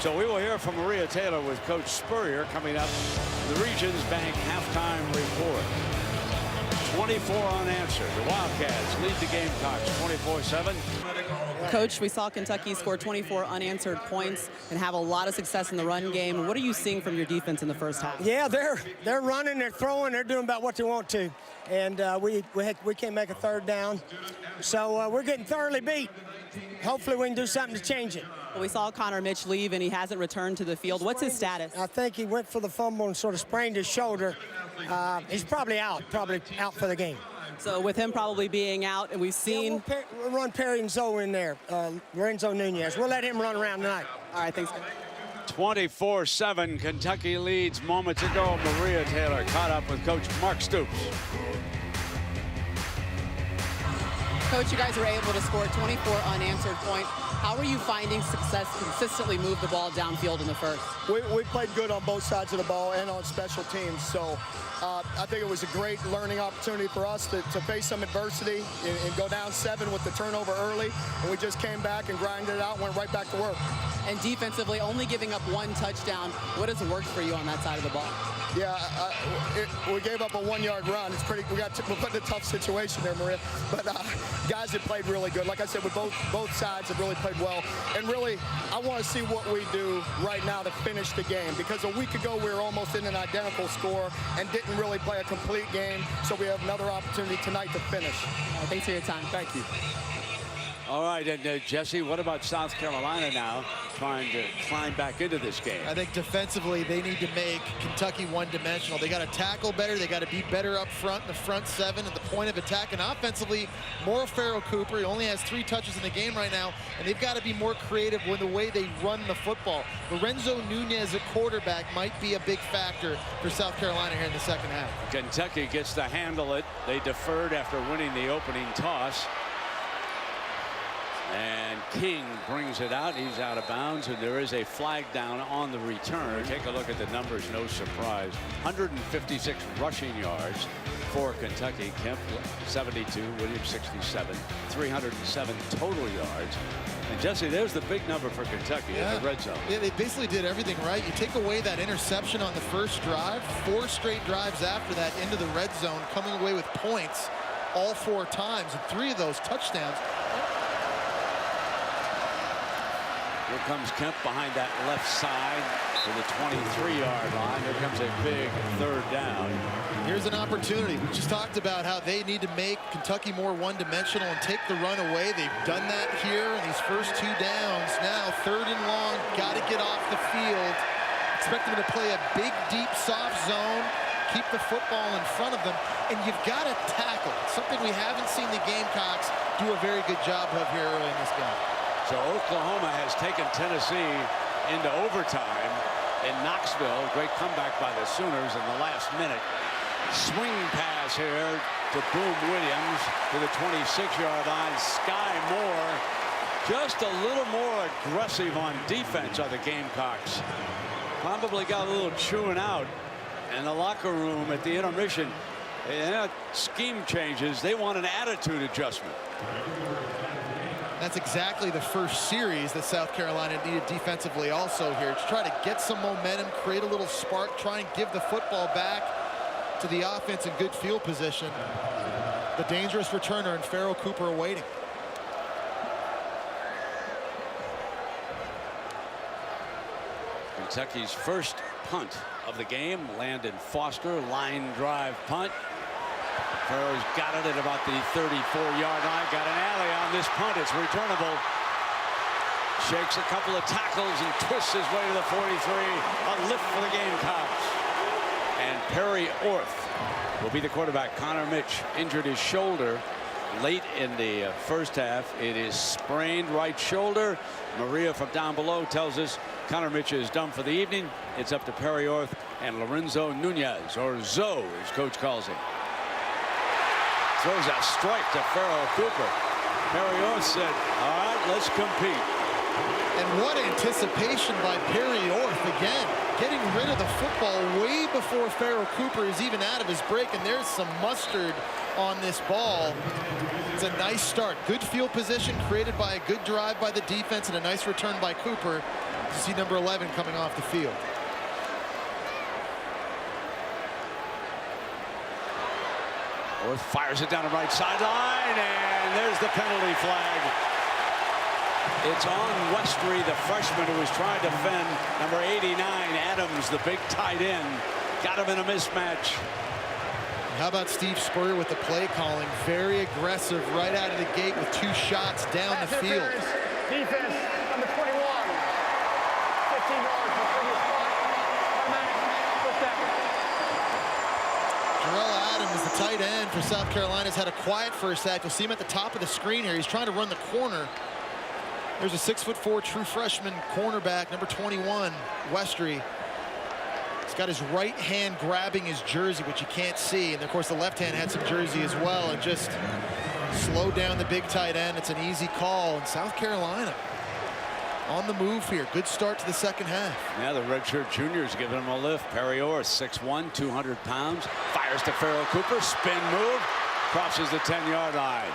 So we will hear from Maria Taylor with Coach Spurrier coming up. The Regions Bank halftime report. 24 unanswered. The Wildcats lead the Gamecocks 24-7. Coach, we saw Kentucky score 24 unanswered points and have a lot of success in the run game. What are you seeing from your defense in the first half? Yeah, they're running, they're throwing, they're doing about what they want to. And we can't make a third down. So we're getting thoroughly beat. Hopefully we can do something to change it. Well, we saw Connor Mitch leave, and he hasn't returned to the field. What's his status? I think he went for the fumble and sort of sprained his shoulder. He's probably out for the game. So with him probably being out, and we've seen... Yeah, we'll run Perry and Zoe in there, Lorenzo Nunez. We'll let him run around tonight. All right, thanks. 24-7, Kentucky leads moments ago. Maria Taylor caught up with Coach Mark Stoops. Coach, you guys were able to score 24 unanswered points. How are you finding success consistently move the ball downfield in the first? We played good on both sides of the ball and on special teams. So I think it was a great learning opportunity for us to face some adversity and go down 7 with the turnover early. And we just came back and grinded it out, went right back to work. And defensively, only giving up 1 touchdown. What has worked for you on that side of the ball? Yeah, we gave up a 1-yard run. It's pretty. We're put in a tough situation there, Maria. But guys have played really good. Like I said, with both sides have really played well. And really, I want to see what we do right now to finish the game. Because a week ago, we were almost in an identical score and didn't really play a complete game. So we have another opportunity tonight to finish. Thanks for your time. Thank you. All right, and Jesse, what about South Carolina now trying to climb back into this game? I think defensively they need to make Kentucky one-dimensional. They got to tackle better. They got to be better up front in the front 7 at the point of attack. And offensively, more Farrell Cooper. He only has 3 touches in the game right now, and they've got to be more creative with the way they run the football. Lorenzo Nunez at quarterback might be a big factor for South Carolina here in the second half. Kentucky gets to handle it. They deferred after winning the opening toss. And King brings it out. He's out of bounds, and there is a flag down on the return. Take a look at the numbers. No surprise. 156 rushing yards for Kentucky. Kemp 72, Williams 67, 307 total yards. And Jesse, there's the big number for Kentucky in the red zone. Yeah, they basically did everything right. You take away that interception on the first drive, 4 straight drives after that into the red zone, coming away with points all 4 times, and 3 of those touchdowns. Here comes Kemp behind that left side to the 23-yard line. Here comes a big 3rd down. Here's an opportunity. We just talked about how they need to make Kentucky more one-dimensional and take the run away. They've done that here in these first 2 downs. Now 3rd and long, got to get off the field. Expect them to play a big, deep, soft zone, keep the football in front of them, and you've got to tackle. Something we haven't seen the Gamecocks do a very good job of here early in this game. So Oklahoma has taken Tennessee into overtime in Knoxville. Great comeback by the Sooners in the last minute. Swing pass here to Boom Williams to the 26-yard line. Sky Moore just a little more aggressive on defense are the Gamecocks. Probably got a little chewing out in the locker room at the intermission. And scheme changes. They want an attitude adjustment. That's exactly the first series that South Carolina needed defensively also here. To try to get some momentum, create a little spark, try and give the football back to the offense in good field position. The dangerous returner and Pharoh Cooper awaiting. Kentucky's first punt of the game. Landon Foster, line drive punt. Pharough's got it at about the 34-yard line. Got an alley on this punt. It's returnable. Shakes a couple of tackles and twists his way to the 43. A lift for the Gamecocks. And Perry Orth will be the quarterback. Connor Mitch injured his shoulder late in the first half. It is sprained right shoulder. Maria from down below tells us Connor Mitch is done for the evening. It's up to Perry Orth and Lorenzo Nunez, or Zoe, as coach calls him. Throws a strike to Pharoh Cooper. Perry Orth said, all right, let's compete. And what anticipation by Perry Orth again. Getting rid of the football way before Pharoh Cooper is even out of his break. And there's some mustard on this ball. It's a nice start. Good field position created by a good drive by the defense and a nice return by Cooper to see number 11 coming off the field. Orth fires it down the right sideline, and there's the penalty flag. It's on Westry, the freshman who was trying to defend number 89, Adams, the big tight end. Got him in a mismatch. How about Steve Spurrier with the play calling? Very aggressive right out of the gate with 2 shots down the field. Defense, number 21. 15 yards from previous spot. Automatic. First down. Jarrell Adams, the tight end for South Carolina, has had a quiet first half. You'll see him at the top of the screen here. He's trying to run the corner. There's a 6'4" true freshman cornerback, number 21, Westry. He's got his right hand grabbing his jersey, which you can't see. And of course, the left hand had some jersey as well, and just slowed down the big tight end. It's an easy call. And South Carolina on the move here. Good start to the second half. Yeah, the redshirt junior's giving him a lift. Perry Orth, 6'1", 200 pounds. Fires to Pharoh Cooper. Spin move. Crosses the 10-yard line.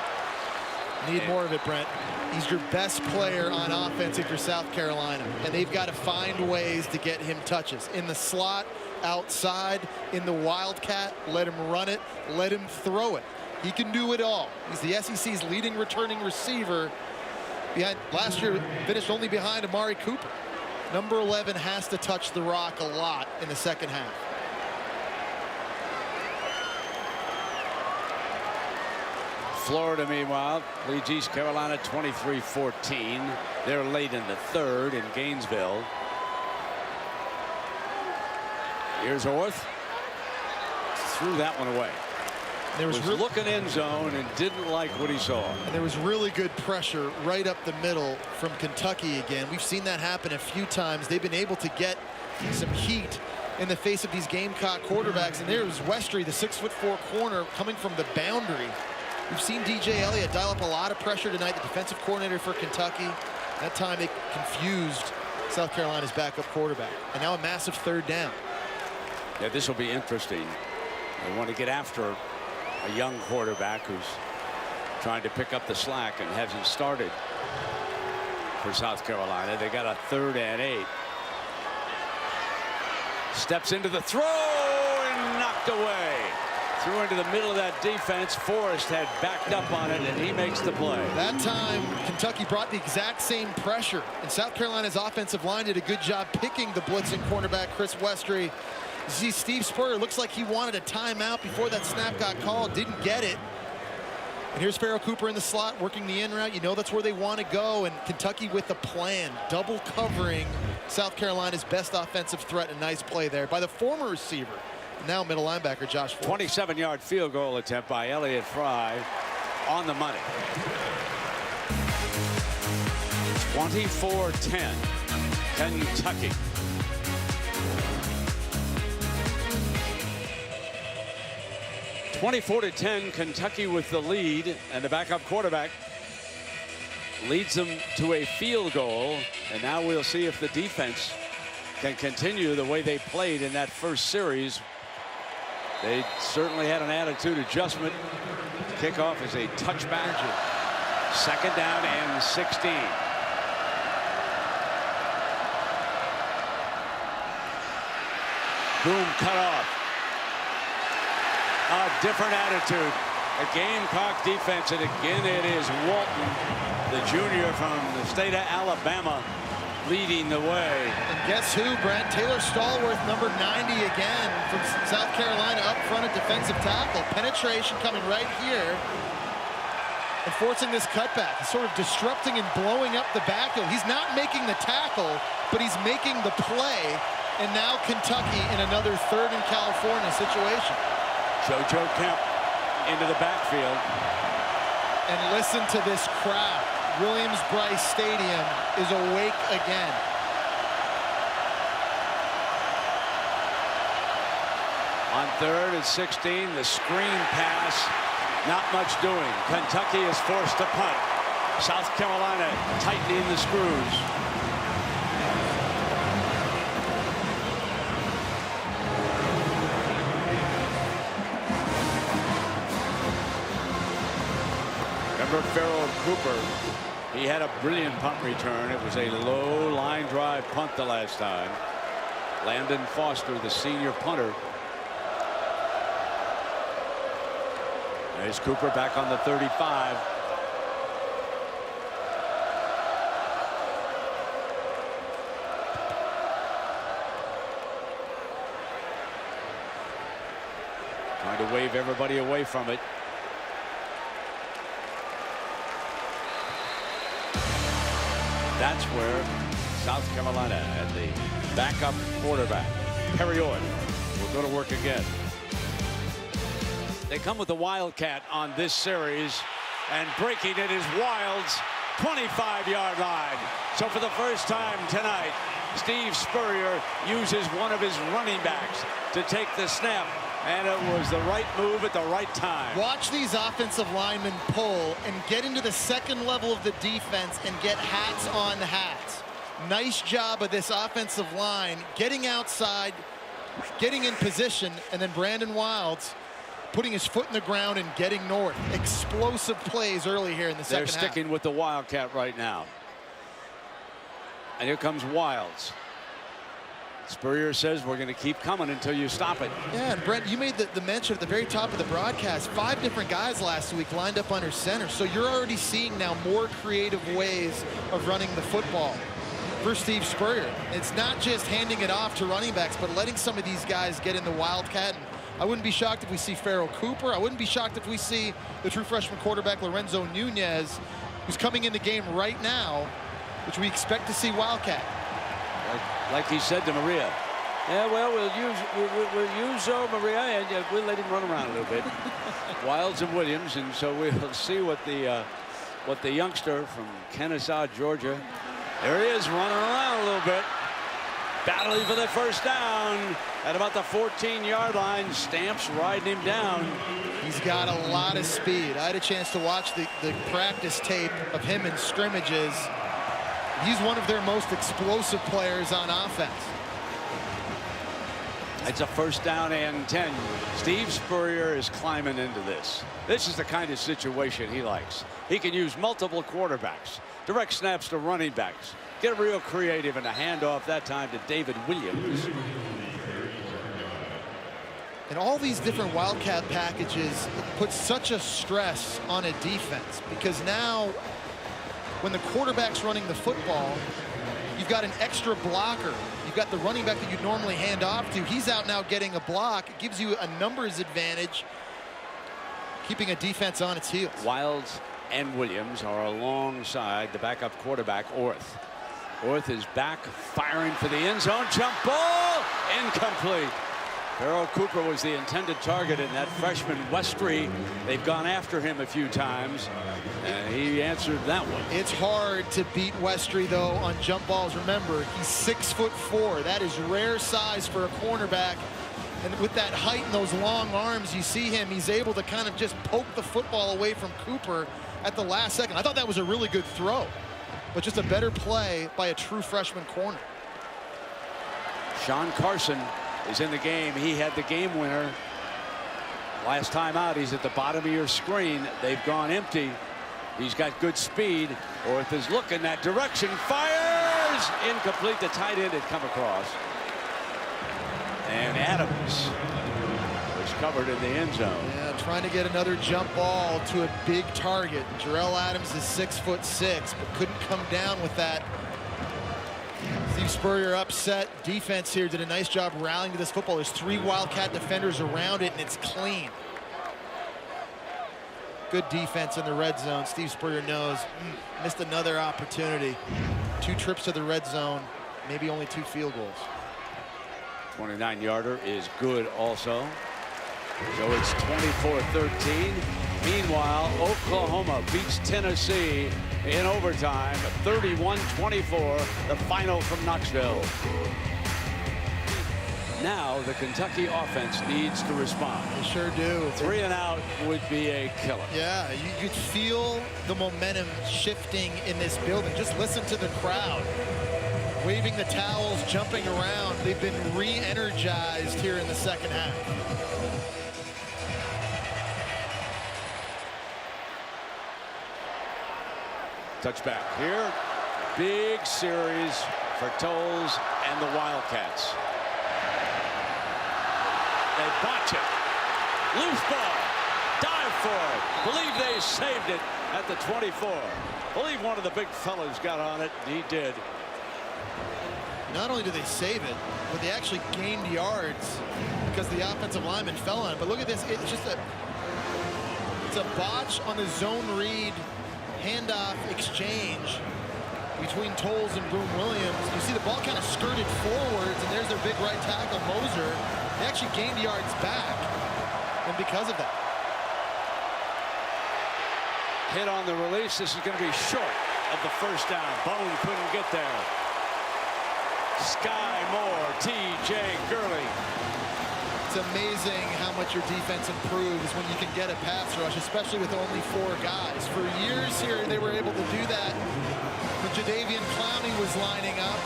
Need more of it, Brent. He's your best player on offense if you're South Carolina. And they've got to find ways to get him touches. In the slot, outside, in the Wildcat, let him run it, let him throw it. He can do it all. He's the SEC's leading returning receiver. Last year, finished only behind Amari Cooper. Number 11 has to touch the rock a lot in the second half. Florida, meanwhile, leads East Carolina 23-14. They're late in the third in Gainesville. Here's Orth. Threw that one away. There was looking end zone and didn't like what he saw. And there was really good pressure right up the middle from Kentucky again. We've seen that happen a few times. They've been able to get some heat in the face of these Gamecock quarterbacks. And there was Westry, the 6'4" corner, coming from the boundary. We've seen DJ Elliott dial up a lot of pressure tonight, the defensive coordinator for Kentucky. That time they confused South Carolina's backup quarterback. And now a massive third down. Yeah, this will be interesting. They want to get after a young quarterback who's trying to pick up the slack and hasn't started for South Carolina. They got a 3rd and 8. Steps into the throw and knocked away. Threw into the middle of that defense. Forrest had backed up on it, and he makes the play. That time, Kentucky brought the exact same pressure, and South Carolina's offensive line did a good job picking the blitzing cornerback, Chris Westry. You see Steve Spurrier, looks like he wanted a timeout before that snap got called, didn't get it. And here's Pharoh Cooper in the slot, working the in route. You know that's where they want to go, and Kentucky with a plan, double covering South Carolina's best offensive threat. A nice play there by the former receiver, now middle linebacker Josh Forrest. 27-yard field goal attempt by Elliott Fry on the money. 24-10, Kentucky. (24-10), Kentucky with the lead, and the backup quarterback leads them to a field goal. And now we'll see if the defense can continue the way they played in that first series. They certainly had an attitude adjustment. Kickoff is a touchback. 2nd down and 16. Boom, cut off. A different attitude. A Gamecock defense, and again it is Walton, the junior from the state of Alabama, leading the way. And guess who, Brent? Taylor Stallworth, number 90 again from South Carolina, up front at defensive tackle. Penetration coming right here and forcing this cutback. He's sort of disrupting and blowing up the backfield. He's not making the tackle, but he's making the play. And now Kentucky in another 3rd and California situation. JoJo Kemp into the backfield. And listen to this crowd. Williams-Brice Stadium is awake again. On 3rd and 16, the screen pass, not much doing. Kentucky is forced to punt. South Carolina tightening the screws. Remember Pharoh Cooper, he had a brilliant punt return. It was a low line drive punt the last time. Landon Foster, the senior punter. There's Cooper back on the 35. Trying to wave everybody away from it. That's where South Carolina and the backup quarterback, Perry Ord, will go to work again. They come with the Wildcat on this series, and breaking it is Wild's 25-yard line. So for the first time tonight, Steve Spurrier uses one of his running backs to take the snap, and it was the right move at the right time. Watch these offensive linemen pull and get into the 2nd level of the defense and get hats on hats. Nice job of this offensive line getting outside, getting in position, and then Brandon Wilds putting his foot in the ground and getting north. Explosive plays early here in the second half. They're sticking with the Wildcat right now. And here comes Wilds. Spurrier says we're going to keep coming until you stop it. Yeah, and Brent, you made the mention at the very top of the broadcast. 5 different guys last week lined up under center. So you're already seeing now more creative ways of running the football for Steve Spurrier. It's not just handing it off to running backs, but letting some of these guys get in the Wildcat. And I wouldn't be shocked if we see Pharoh Cooper. I wouldn't be shocked if we see the true freshman quarterback Lorenzo Nunez, who's coming in the game right now, which we expect to see Wildcat. Like he said to Maria, yeah, well, we'll use Maria, and we'll let him run around a little bit. Wilds and Williams, and so we'll see what the youngster from Kennesaw, Georgia, there he is running around a little bit. battling for the first down at about the 14-yard line. Stamps riding him down. He's got a lot of speed. I had a chance to watch the practice tape of him in scrimmages. He's one of their most explosive players on offense. It's a first down and 10. Steve Spurrier is climbing into this. This is the kind of situation he likes. He can use multiple quarterbacks, direct snaps to running backs, get real creative in a handoff that time to David Williams. And all these different Wildcat packages put such a stress on a defense, because now when the quarterback's running the football, you've got an extra blocker. You've got the running back that you'd normally hand off to. He's out now getting a block. It gives you a numbers advantage, keeping a defense on its heels. Wilds and Williams are alongside the backup quarterback, Orth. Orth is back, firing for the end zone. Jump ball, incomplete. Pharoh Cooper was the intended target, in that freshman Westry. They've gone after him a few times, and he answered that one. It's hard to beat Westry, though, on jump balls. Remember, he's 6'4". That is rare size for a cornerback. And with that height and those long arms, you see him, he's able to kind of just poke the football away from Cooper at the last second. I thought that was a really good throw, but just a better play by a true freshman corner. Sean Carson is in the game. He had the game winner last time out. He's at the bottom of your screen. They've gone empty. He's got good speed. Orth is looking that direction. Fires! Incomplete. The tight end had come across. And Adams was covered in the end zone. Yeah, trying to get another jump ball to a big target. Jarrell Adams is 6'6", but couldn't come down with that. Steve Spurrier upset. Defense here did a nice job rallying to this football. There's 3 Wildcat defenders around it, and it's clean. Good defense in the red zone. Steve Spurrier knows, missed another opportunity. 2 trips to the red zone, maybe only 2 field goals. 29-yarder is good also. So it's 24-13. Meanwhile, Oklahoma beats Tennessee in overtime, 31-24, the final from Knoxville. Now the Kentucky offense needs to respond. They sure do. 3 and out would be a killer. Yeah, you could feel the momentum shifting in this building. Just listen to the crowd. Waving the towels, jumping around. They've been re-energized here in the second half. Touchback here. Big series for Tolles and the Wildcats. They botch it. Loose ball. Dive for it. Believe they saved it at the 24. Believe one of the big fellas got on it. He did. Not only did they save it, but they actually gained yards because the offensive lineman fell on it. But look at this. It's just it's a botch on the zone read handoff exchange between Tolles and Boone Williams. You see the ball kind of skirted forwards, and there's their big right tackle, Moser. They actually gained yards back, and because of that. Hit on the release. This is going to be short of the first down. Bone couldn't get there. Sky Moore, T.J. Gurley. It's amazing how much your defense improves when you can get a pass rush, especially with only 4 guys. For years here, they were able to do that when Jadeveon Clowney was lining up.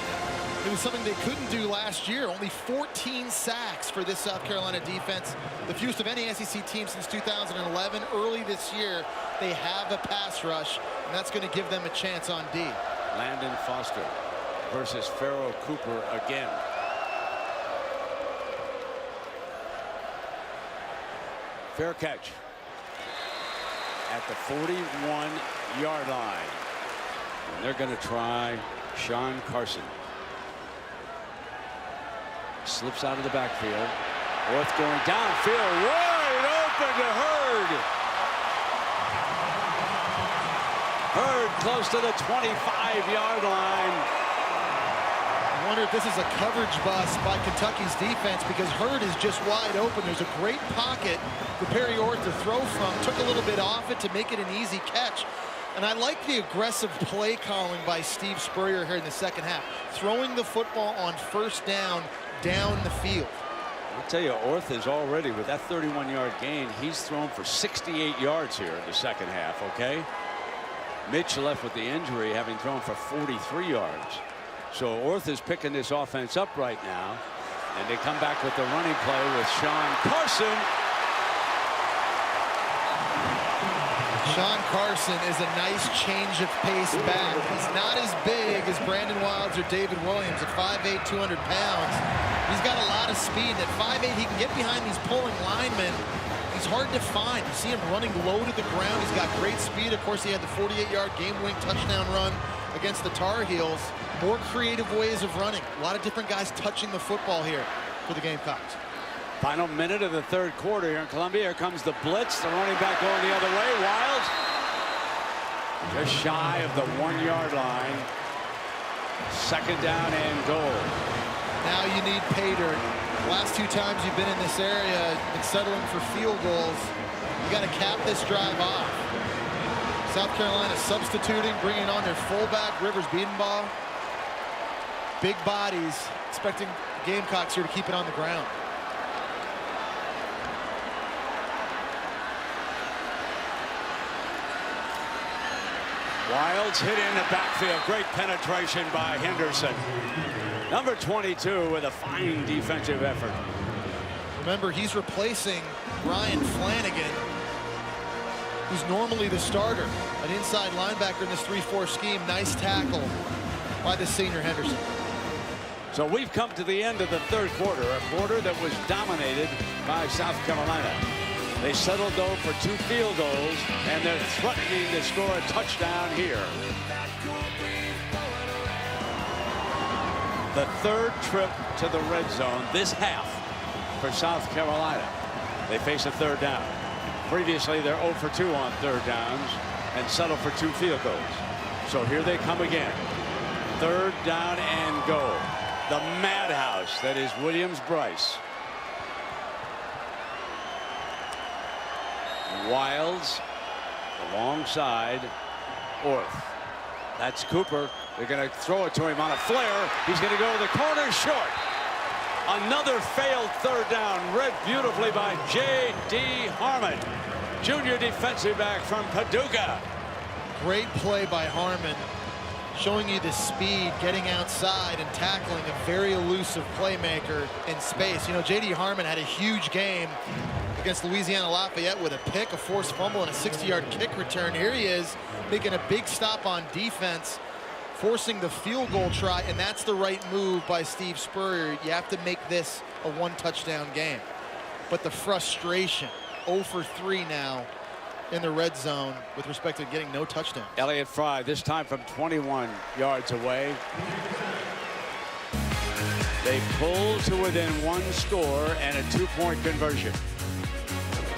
It was something they couldn't do last year. Only 14 sacks for this South Carolina defense, the fewest of any SEC team since 2011. Early this year, they have a pass rush, and that's going to give them a chance on D. Landon Foster versus Pharoh Cooper again. Fair catch at the 41-yard line. And they're going to try Sean Carson. Slips out of the backfield. Orth going downfield, wide open to Hurd. Hurd close to the 25-yard line. I wonder if this is a coverage bust by Kentucky's defense, because Hurd is just wide open. There's a great pocket for Perry Orth to throw from. Took a little bit off it to make it an easy catch. And I like the aggressive play calling by Steve Spurrier here in the second half. Throwing the football on first down the field. I'll tell you, Orth is already, with that 31-yard gain, he's thrown for 68 yards here in the second half, okay? Mitch left with the injury, having thrown for 43 yards. So Orth is picking this offense up right now. And they come back with the running play with Sean Carson. Sean Carson is a nice change of pace back. He's not as big as Brandon Wilds or David Williams at 5'8", 200 pounds. He's got a lot of speed. At 5'8", he can get behind these pulling linemen. He's hard to find. You see him running low to the ground. He's got great speed. Of course, he had the 48-yard game-winning touchdown run against the Tar Heels. More creative ways of running. A lot of different guys touching the football here for the Gamecocks. Final minute of the third quarter here in Columbia. Here comes the blitz. The running back going the other way. Wilds just shy of the 1-yard line. Second down and goal. Now you need pay dirt. Last 2 times you've been in this area and settling for field goals. You got to cap this drive off. South Carolina substituting, bringing on their fullback, Rivers Biedenbaugh. Big bodies, expecting Gamecocks here to keep it on the ground. Wilds hit in the backfield. Great penetration by Henderson. Number 22 with a fine defensive effort. Remember, he's replacing Ryan Flanagan, who's normally the starter. An inside linebacker in this 3-4 scheme. Nice tackle by the senior Henderson. So we've come to the end of the third quarter, a quarter that was dominated by South Carolina. They settled, though, for 2 field goals, and they're threatening to score a touchdown here. The third trip to the red zone this half for South Carolina. They face a third down. Previously, they're 0 for 2 on third downs and settle for 2 field goals. So here they come again. Third down and goal. The madhouse that is Williams-Brice. Wilds alongside Orth. That's Cooper. They're going to throw it to him on a flare. He's going to go to the corner short. Another failed third down, read beautifully by J.D. Harmon, junior defensive back from Paducah. Great play by Harmon, showing you the speed, getting outside and tackling a very elusive playmaker in space. You know, J.D. Harmon had a huge game against Louisiana Lafayette with a pick, a forced fumble, and a 60-yard kick return. Here he is making a big stop on defense, forcing the field goal try, and that's the right move by Steve Spurrier. You have to make this a 1-touchdown game. But the frustration, 0 for 3 now in the red zone with respect to getting no touchdowns. Elliott Fry, this time from 21 yards away. They pull to within 1 score and a 2-point conversion.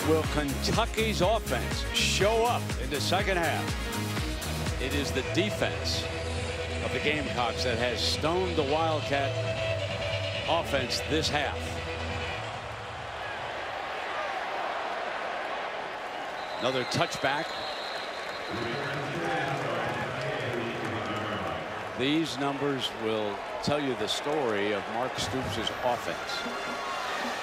Will Kentucky's offense show up in the second half? It is the defense of the Gamecocks that has stoned the Wildcat offense this half. Another touchback. These numbers will tell you the story of Mark Stoops' offense.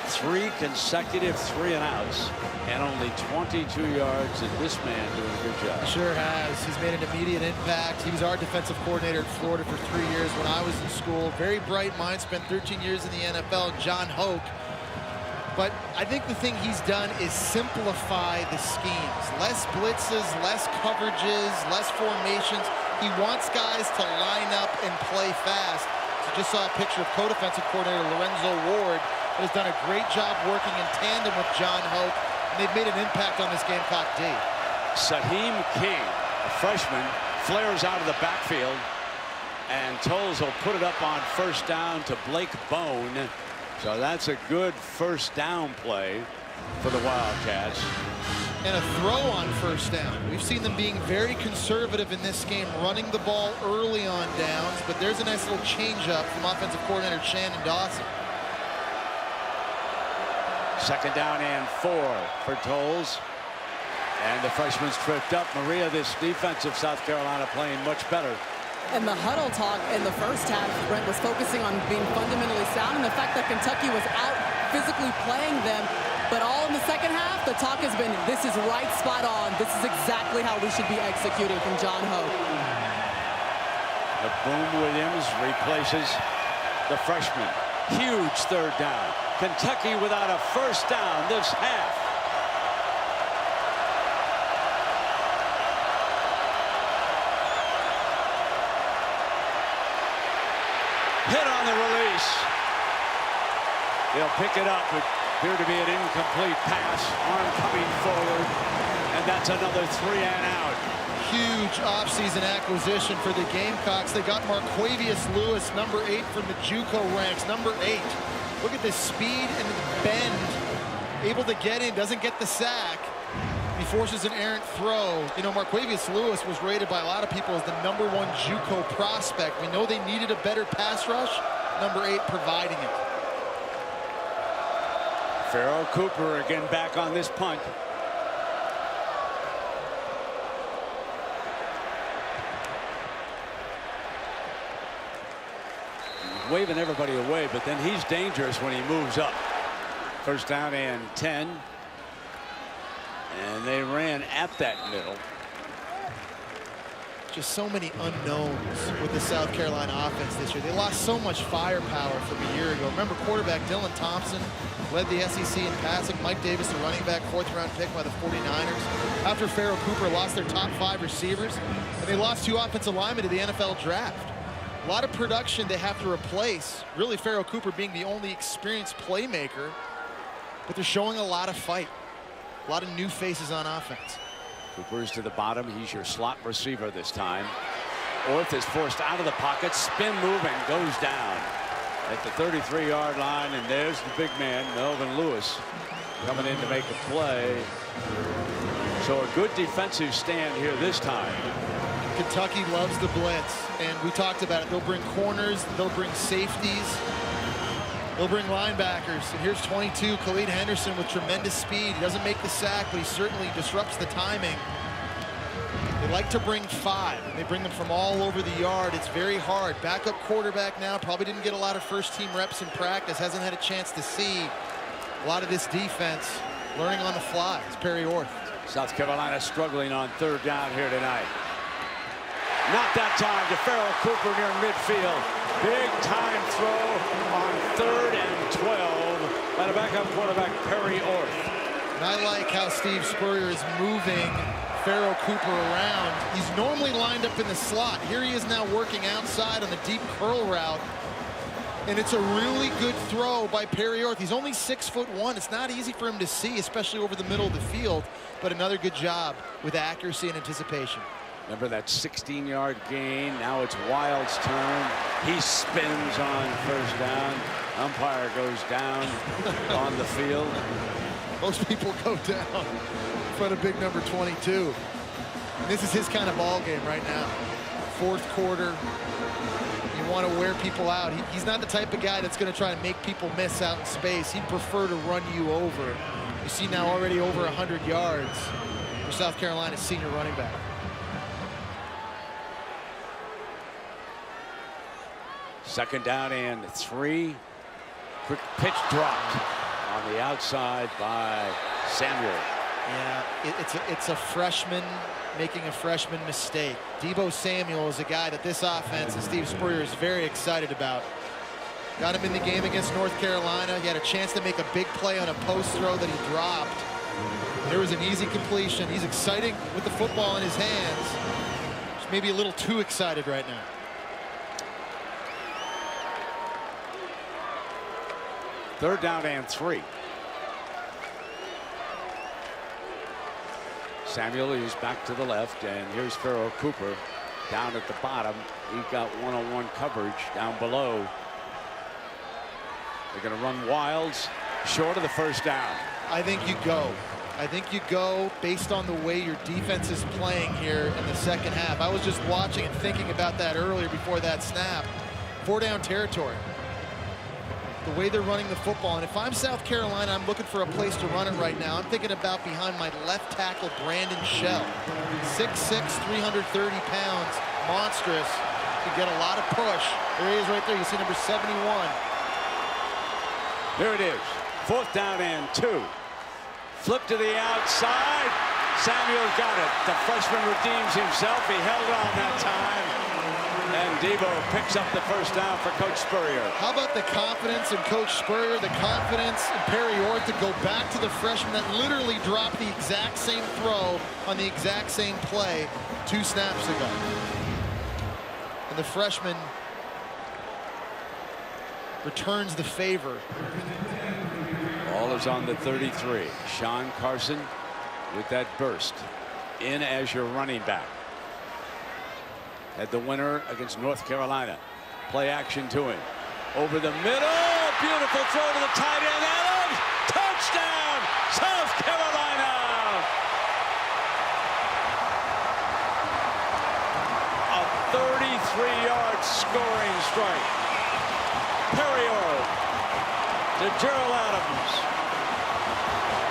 3 consecutive 3-and-outs and only 22 yards, and this man doing a good job. Sure has. He's made an immediate impact. He was our defensive coordinator in Florida for 3 years when I was in school. Very bright mind, spent 13 years in the NFL, John Hoke. But I think the thing he's done is simplify the schemes. Less blitzes, less coverages, less formations. He wants guys to line up and play fast. So just saw a picture of co-defensive coordinator Lorenzo Ward, that has done a great job working in tandem with John Hoke, and they've made an impact on this Gamecock D. Saheem King, a freshman, flares out of the backfield, and Tolles will put it up on first down to Blake Bone. So that's a good first down play for the Wildcats. And a throw on first down. We've seen them being very conservative in this game, running the ball early on downs, but there's a nice little change-up from offensive coordinator Shannon Dawson. Second down and 4 for Tolles. And the freshman's tripped up. Maria, this defensive South Carolina playing much better. And the huddle talk in the first half, Brent, was focusing on being fundamentally sound and the fact that Kentucky was out physically playing them. But all in the second half, the talk has been, this is right spot on. This is exactly how we should be executing from John Hope. The Boom Williams replaces the freshman. Huge third down. Kentucky without a first down this half. Hit on the release. They'll pick it up. It appeared to be an incomplete pass. Arm coming forward. And that's another 3 and out. Huge offseason acquisition for the Gamecocks. They got Marquavius Lewis, number 8 from the JUCO ranks, number 8. Look at this speed and bend. Able to get in, doesn't get the sack. He forces an errant throw. You know, Marquavius Lewis was rated by a lot of people as the #1 JUCO prospect. We know they needed a better pass rush. Number 8 providing it. Pharaoh Cooper again back on this punt. He's waving everybody away, but then he's dangerous when he moves up. First down and 10. And they ran at that middle. Just so many unknowns with the South Carolina offense this year. They lost so much firepower from a year ago. Remember, quarterback Dylan Thompson led the SEC in passing. Mike Davis, the running back, 4th-round pick by the 49ers. After Pharaoh Cooper lost their top 5 receivers, and they lost 2 offensive linemen to the NFL draft. A lot of production they have to replace. Really, Pharaoh Cooper being the only experienced playmaker, but they're showing a lot of fight. A lot of new faces on offense. Cooper's to the bottom. He's your slot receiver this time. Orth is forced out of the pocket. Spin move and goes down at the 33-yard line. And there's the big man, Melvin Lewis, coming in to make a play. So a good defensive stand here this time. Kentucky loves the blitz, and we talked about it. They'll bring corners, they'll bring safeties, they'll bring linebackers. And here's 22, Khalid Henderson, with tremendous speed. He doesn't make the sack, but he certainly disrupts the timing. They like to bring 5, and they bring them from all over the yard. It's very hard. Backup quarterback now, probably didn't get a lot of first-team reps in practice, hasn't had a chance to see a lot of this defense. Learning on the fly. It's Perry Orth. South Carolina struggling on 3rd down here tonight. Not that time to Pharaoh Cooper near midfield. Big time throw on 3rd and 12 by the backup quarterback Perry Orth. And I like how Steve Spurrier is moving Pharaoh Cooper around. He's normally lined up in the slot. Here he is now working outside on the deep curl route. And it's a really good throw by Perry Orth. He's only 6'1". It's not easy for him to see, especially over the middle of the field. But another good job with accuracy and anticipation. Remember that 16-yard gain. Now it's Wild's turn. He spins on 1st down. Umpire goes down on the field. Most people go down in front of big number 22. And this is his kind of ball game right now. 4th quarter. You want to wear people out. He's not the type of guy that's going to try and make people miss out in space. He'd prefer to run you over. You see now already over 100 yards for South Carolina's senior running back. Second down and 3. Quick pitch dropped on the outside by Samuel. Yeah, it's a freshman making a freshman mistake. Deebo Samuel is a guy that this offense and Steve Spurrier is very excited about. Got him in the game against North Carolina. He had a chance to make a big play on a post throw that he dropped. There was an easy completion. He's excited with the football in his hands. Just maybe a little too excited right now. Third down and 3. Samuel is back to the left, and here's Pharaoh Cooper down at the bottom. He got one-on-one coverage down below. They're going to run Wilds short of the 1st down. I think you go. I think you go based on the way your defense is playing here in the second half. I was just watching and thinking about that earlier before that snap. 4 down territory. the way they're running the football. And if I'm South Carolina, I'm looking for a place to run it right now. I'm thinking about behind my left tackle, Brandon Shell. 6'6", 330 pounds, monstrous. Could get a lot of push. There he is right there. You see number 71. Here it is. 4th down and 2. Flip to the outside. Samuel got it. The freshman redeems himself. He held on that time. And Devo picks up the first down for Coach Spurrier. How about the confidence in Coach Spurrier, the confidence in Perry Orth to go back to the freshman that literally dropped the exact same throw on the exact same play 2 snaps ago. And the freshman returns the favor. Ball is on the 33. Sean Carson with that burst in as your running back. Had the winner against North Carolina. Play action to him. Over the middle. Beautiful throw to the tight end. Adams. Touchdown, South Carolina. A 33-yard scoring strike. Perry Orth to Gerald Adams.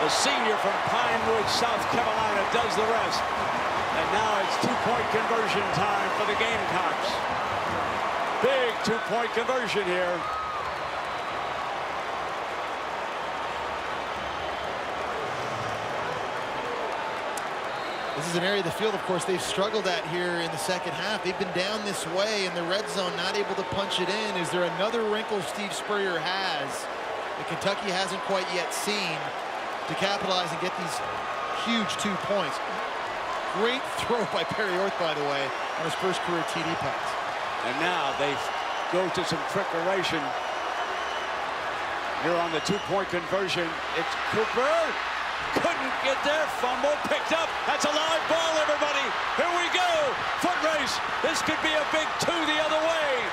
The senior from Pinewood, South Carolina, does the rest. And now it's 2-point conversion time for the Gamecocks. Big 2-point conversion here. This is an area of the field, of course, they've struggled at here in the second half. They've been down this way in the red zone, not able to punch it in. Is there another wrinkle Steve Spurrier has that Kentucky hasn't quite yet seen to capitalize and get these huge 2 points? Great throw by Perry Orth, by the way, on his first career TD pass. And now they go to some trickeration. Here on the 2-point conversion, it's Cooper. Couldn't get there. Fumble picked up. That's a live ball, everybody. Here we go. Foot race. This could be a big 2 the other way.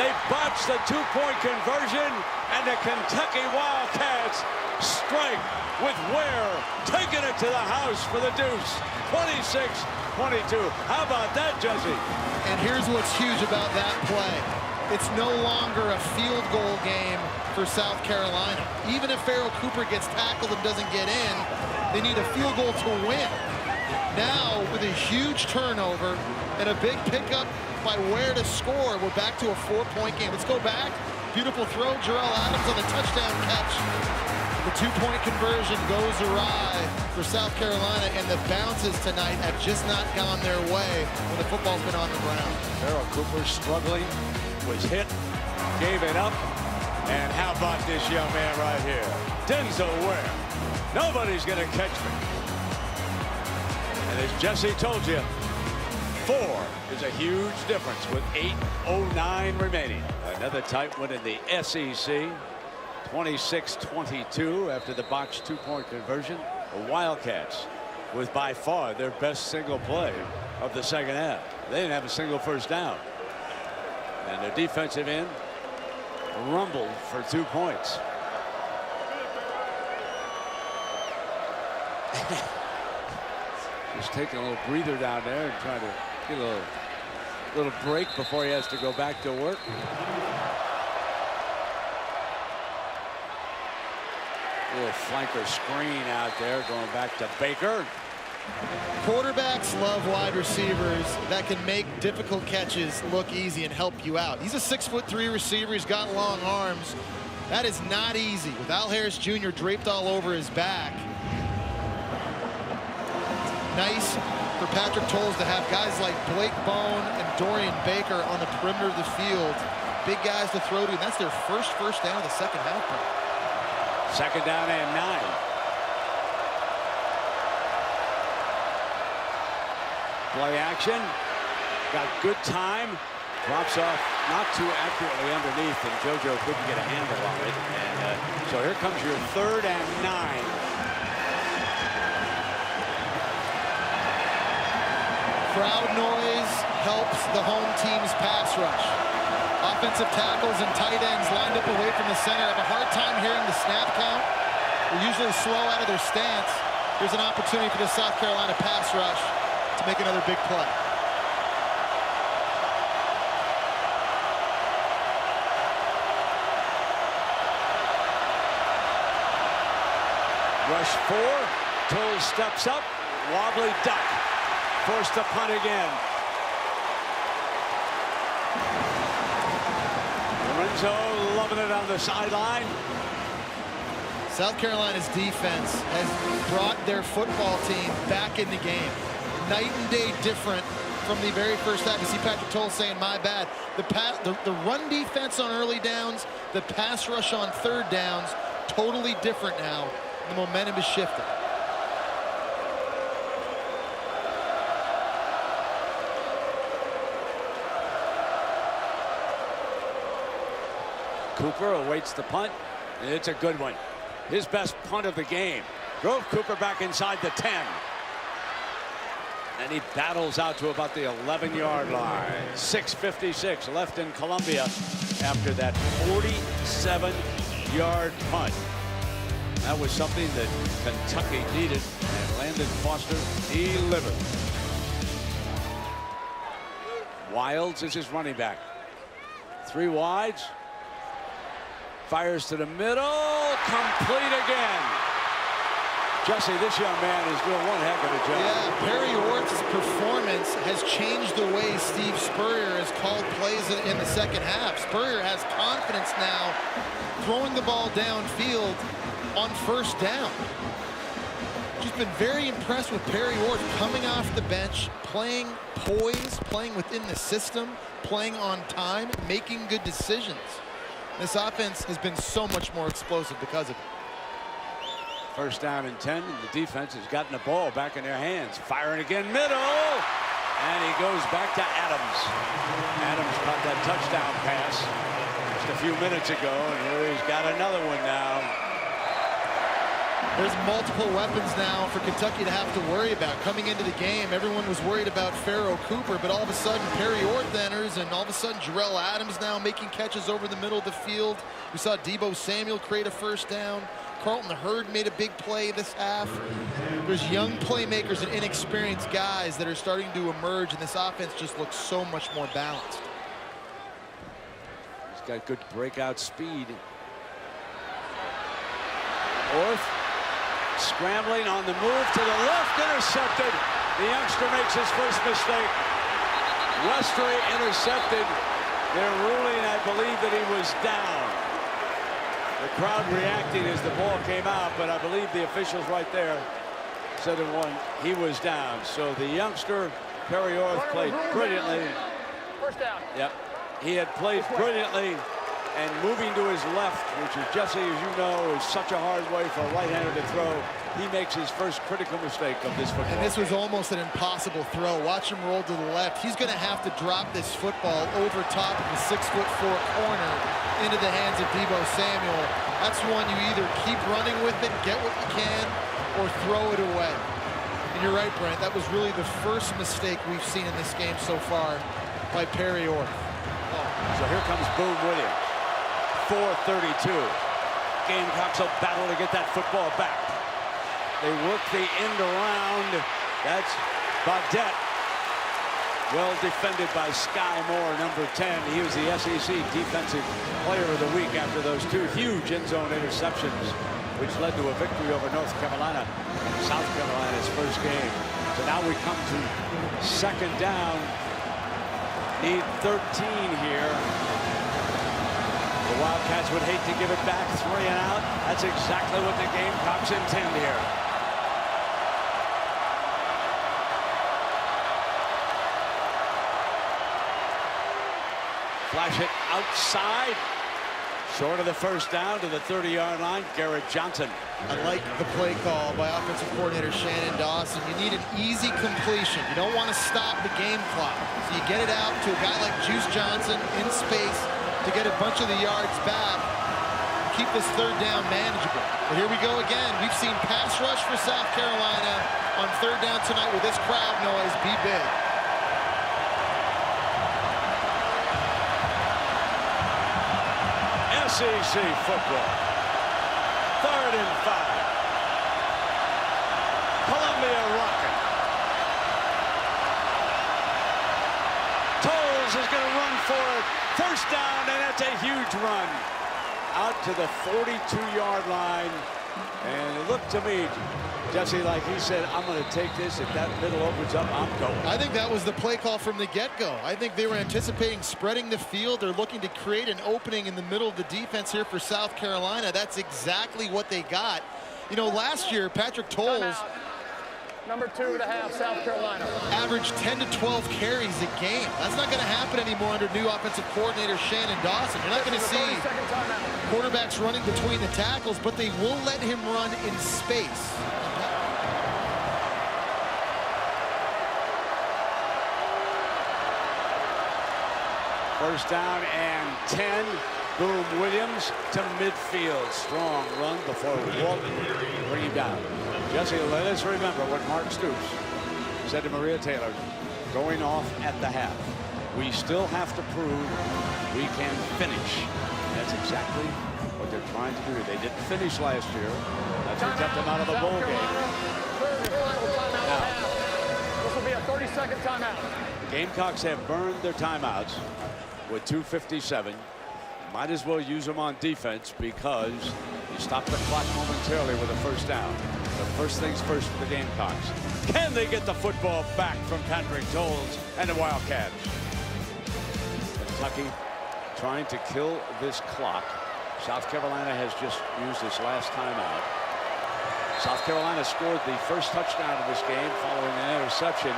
They botched the 2-point conversion, and the Kentucky Wildcats strike with Ware, taking it to the house for the deuce. 26-22. How about that, Jesse? And here's what's huge about that play. It's no longer a field goal game for South Carolina. Even if Farrell Cooper gets tackled and doesn't get in, they need a field goal to win. Now, with a huge turnover and a big pickup by Ware to score, we're back to a 4-point game. Let's go back. Beautiful throw. Gerald Adams on the touchdown catch. The 2-point conversion goes awry for South Carolina, and the bounces tonight have just not gone their way when the football's been on the ground. Farrell Cooper struggling, was hit, gave it up, and how about this young man right here? Denzel Ware. Nobody's going to catch me. And as Jesse told you, 4 is a huge difference with 8:09 remaining. Another tight one in the SEC. 26-22 after the box 2-point conversion. The Wildcats with by far their best single play of the second half. They didn't have a single first down. And their defensive end rumbled for 2 points. Just taking a little breather down there and trying to get a little break before he has to go back to work. Little flanker screen out there going back to Baker. Quarterbacks love wide receivers that can make difficult catches look easy and help you out. He's a 6'3" receiver. He's got long arms. That is not easy with Al Harris Jr. draped all over his back. Nice for Patrick Tolles to have guys like Blake Bone and Dorian Baker on the perimeter of the field. Big guys to throw to, and that's their first down of the second half. Second down and 9. Play action. Got good time. Drops off not too accurately underneath, and JoJo couldn't get a handle on it. And so here comes your 3rd and 9. Crowd noise helps the home team's pass rush. Offensive tackles and tight ends lined up away from the center have a hard time hearing the snap count. They're usually slow out of their stance. Here's an opportunity for the South Carolina pass rush to make another big play. Rush 4. Toll steps up. Wobbly duck. Forced to punt again. Lorenzo loving it on the sideline. South Carolina's defense has brought their football team back in the game. Night and day different from the very first half. You see Patrick Toll saying, my bad. The run defense on early downs, the pass rush on third downs, totally different now. The momentum is shifting. Cooper awaits the punt, and it's a good one. His best punt of the game. Drove Cooper back inside the 10. And he battles out to about the 11-yard line. 6:56 left in Columbia after that 47-yard punt. That was something that Kentucky needed, and Landon Foster delivered. Wilds is his running back. 3 wides. Fires to the middle. Complete again. Jesse, this young man is doing one heck of a job. Yeah, Perry Orth's performance has changed the way Steve Spurrier has called plays in the second half. Spurrier has confidence now throwing the ball downfield on first down. Just been very impressed with Perry Orth coming off the bench, playing poise, playing within the system, playing on time, making good decisions. This offense has been so much more explosive because of it. First down and 10, and the defense has gotten the ball back in their hands. Firing again, middle, and he goes back to Adams. Adams caught that touchdown pass just a few minutes ago, and here he's got another one now. There's multiple weapons now for Kentucky to have to worry about. Coming into the game, everyone was worried about Pharaoh Cooper, but all of a sudden Perry Orth enters, and all of a sudden Jarrell Adams now making catches over the middle of the field. We saw Deebo Samuel create a first down. Carlton Hurd made a big play this half. There's young playmakers and inexperienced guys that are starting to emerge, and this offense just looks so much more balanced. He's got good breakout speed. Orth scrambling on the move to the left, intercepted. The youngster makes his first mistake. Westray intercepted. They're ruling, I believe, that he was down. The crowd reacting as the ball came out, but I believe the officials right there said he was down. So the youngster, Perry Orth, played brilliantly. First down. Yep. He had played brilliantly, and moving to his left, which is, Jesse, as you know, is such a hard way for a right-hander to throw. He makes his first critical mistake of this football. And this was almost an impossible throw. Watch him roll to the left. He's going to have to drop this football over top of the 6'4" corner into the hands of Deebo Samuel. That's one you either keep running with it, get what you can, or throw it away. And you're right, Brent. That was really the first mistake we've seen in this game so far by Perry Orth. So here comes Boone Williams. 4:32. Gamecocks will battle to get that football back. They work the end around. That's Baudette. Well defended by Sky Moore, number 10. He was the SEC Defensive Player of the Week after those 2 huge end zone interceptions, which led to a victory over North Carolina, South Carolina's first game. So now we come to second down. Need 13 here. The Wildcats would hate to give it back, 3 and out. That's exactly what the Gamecocks intend here. Flash it outside. Short of the first down to the 30-yard line, Garrett Johnson. I like the play call by offensive coordinator Shannon Dawson. You need an easy completion. You don't want to stop the game clock. So you get it out to a guy like Juice Johnson in space to get a bunch of the yards back. Keep this third down manageable. But here we go again. We've seen pass rush for South Carolina on third down tonight with this crowd noise be big. SEC football. 3rd and 5. Columbia rocking. Tolles is going to run for it. First down, and that's a huge run. Out to the 42-yard line. And it looked to me, Jesse, like he said, I'm going to take this. If that middle opens up, I'm going. I think that was the play call from the get-go. I think they were anticipating spreading the field. They're looking to create an opening in the middle of the defense here for South Carolina. That's exactly what they got. You know, last year, Patrick Tolles, Number 2 to have South Carolina. averaged 10 to 12 carries a game. That's not going to happen anymore under new offensive coordinator Shannon Dawson. You're not going to see quarterbacks running between the tackles, but they will let him run in space. First down and 10. Boom Williams to midfield. Strong run before Walton bring him down. Jesse, let us remember what Mark Stoops said to Maria Taylor going off at the half. We still have to prove we can finish. That's exactly what they're trying to do. They didn't finish last year. That's what kept them out of the bowl game. Now, This will be a 30-second timeout. Gamecocks have burned their timeouts with 2:57. Might as well use them on defense because you stop the clock momentarily with a first down. But first things first for the Gamecocks. Can they get the football back from Patrick Tolles and the Wildcats? Kentucky trying to kill this clock. South Carolina has just used this last timeout. South Carolina scored the first touchdown of this game following an interception,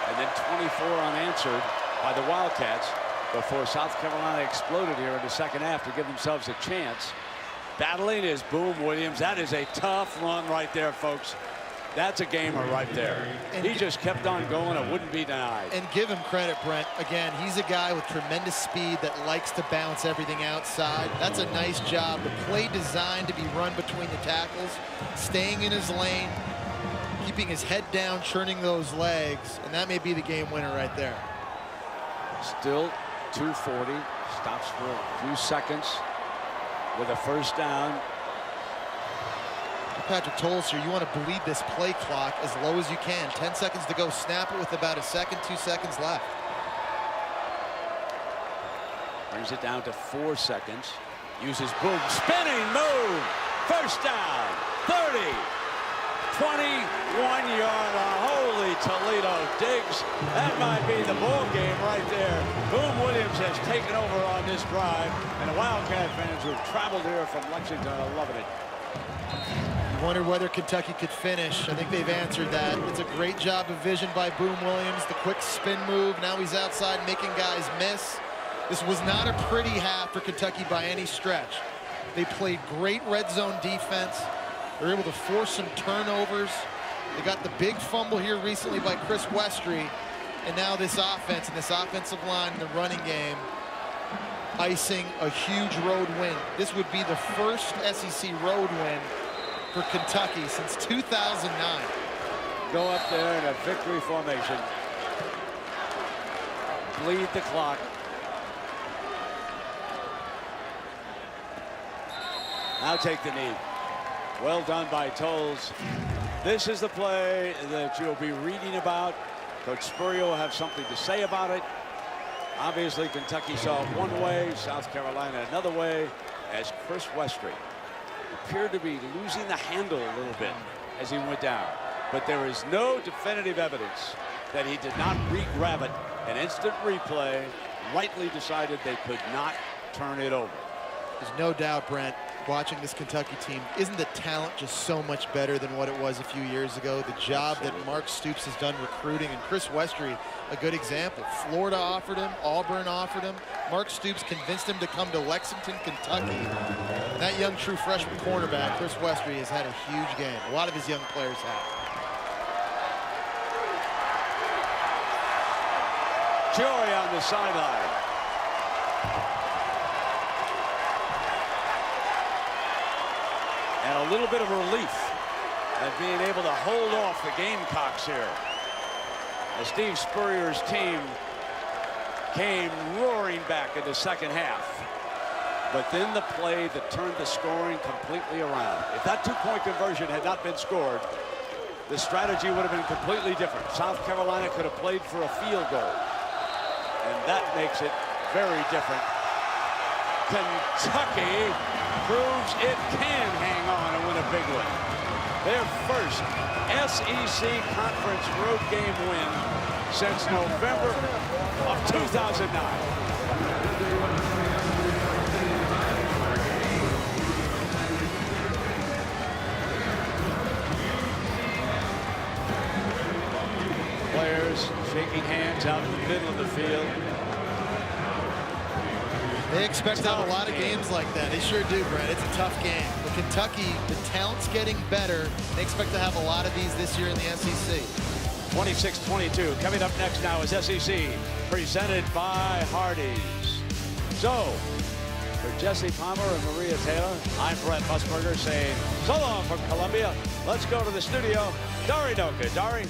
and then 24 unanswered by the Wildcats before South Carolina exploded here in the second half to give themselves a chance. Battling is Boom Williams. That is a tough run right there, folks. That's a gamer right there. And he just kept on going. It wouldn't be denied. And give him credit, Brent. Again, he's a guy with tremendous speed that likes to bounce everything outside. That's a nice job. The play designed to be run between the tackles, staying in his lane, keeping his head down, churning those legs, and that may be the game winner right there. Still 2:40. Stops for a few seconds with a first down. Patrick Tolles here, you want to bleed this play clock as low as you can. 10 seconds to go. Snap it with about a second, 2 seconds left. Brings it down to 4 seconds. Uses Boom. Spinning move. First down. 30. 21-yarder. Holy Toledo Diggs. That might be the ball game right there. Boom Williams has taken over on this drive, and the Wildcat fans who have traveled here from Lexington are loving it. Wondered whether Kentucky could finish. I think they've answered that. It's a great job of vision by Boom Williams. The quick spin move. Now he's outside making guys miss. This was not a pretty half for Kentucky by any stretch. They played great red zone defense. They're able to force some turnovers. They got the big fumble here recently by Chris Westry. And now this offense and this offensive line in the running game icing a huge road win. This would be the first SEC road win for Kentucky since 2009. Go up there in a victory formation. Bleed the clock. Now take the knee. Well done by Tolles. This is the play that you'll be reading about. Coach Spurrier will have something to say about it. Obviously, Kentucky saw it one way, South Carolina another way, as Chris Westry appeared to be losing the handle a little bit as he went down. But there is no definitive evidence that he did not re-grab it. An instant replay rightly decided they could not turn it over. There's no doubt, Brent, watching this Kentucky team, isn't the talent just so much better than what it was a few years ago? The job that Mark Stoops has done recruiting, and Chris Westry, a good example. Florida offered him, Auburn offered him. Mark Stoops convinced him to come to Lexington, Kentucky. And that young true freshman cornerback, Chris Westry, has had a huge game. A lot of his young players have. Joy on the sideline. And a little bit of relief at being able to hold off the Gamecocks here. As Steve Spurrier's team came roaring back in the second half. But then the play that turned the scoring completely around. If that two-point conversion had not been scored, the strategy would have been completely different. South Carolina could have played for a field goal. And that makes it very different. Kentucky proves it can hang on and win a big one. Their first SEC Conference road game win since November of 2009. Players shaking hands out in the middle of the field. They expect to have a lot of games like that. They sure do, Brett. It's a tough game. But Kentucky, the talent's getting better. They expect to have a lot of these this year in the SEC. 26-22. Coming up next now is SEC, presented by Hardee's. So, for Jesse Palmer and Maria Taylor, I'm Brett Musburger saying so long from Columbia. Let's go to the studio. Dari Noka. Dari.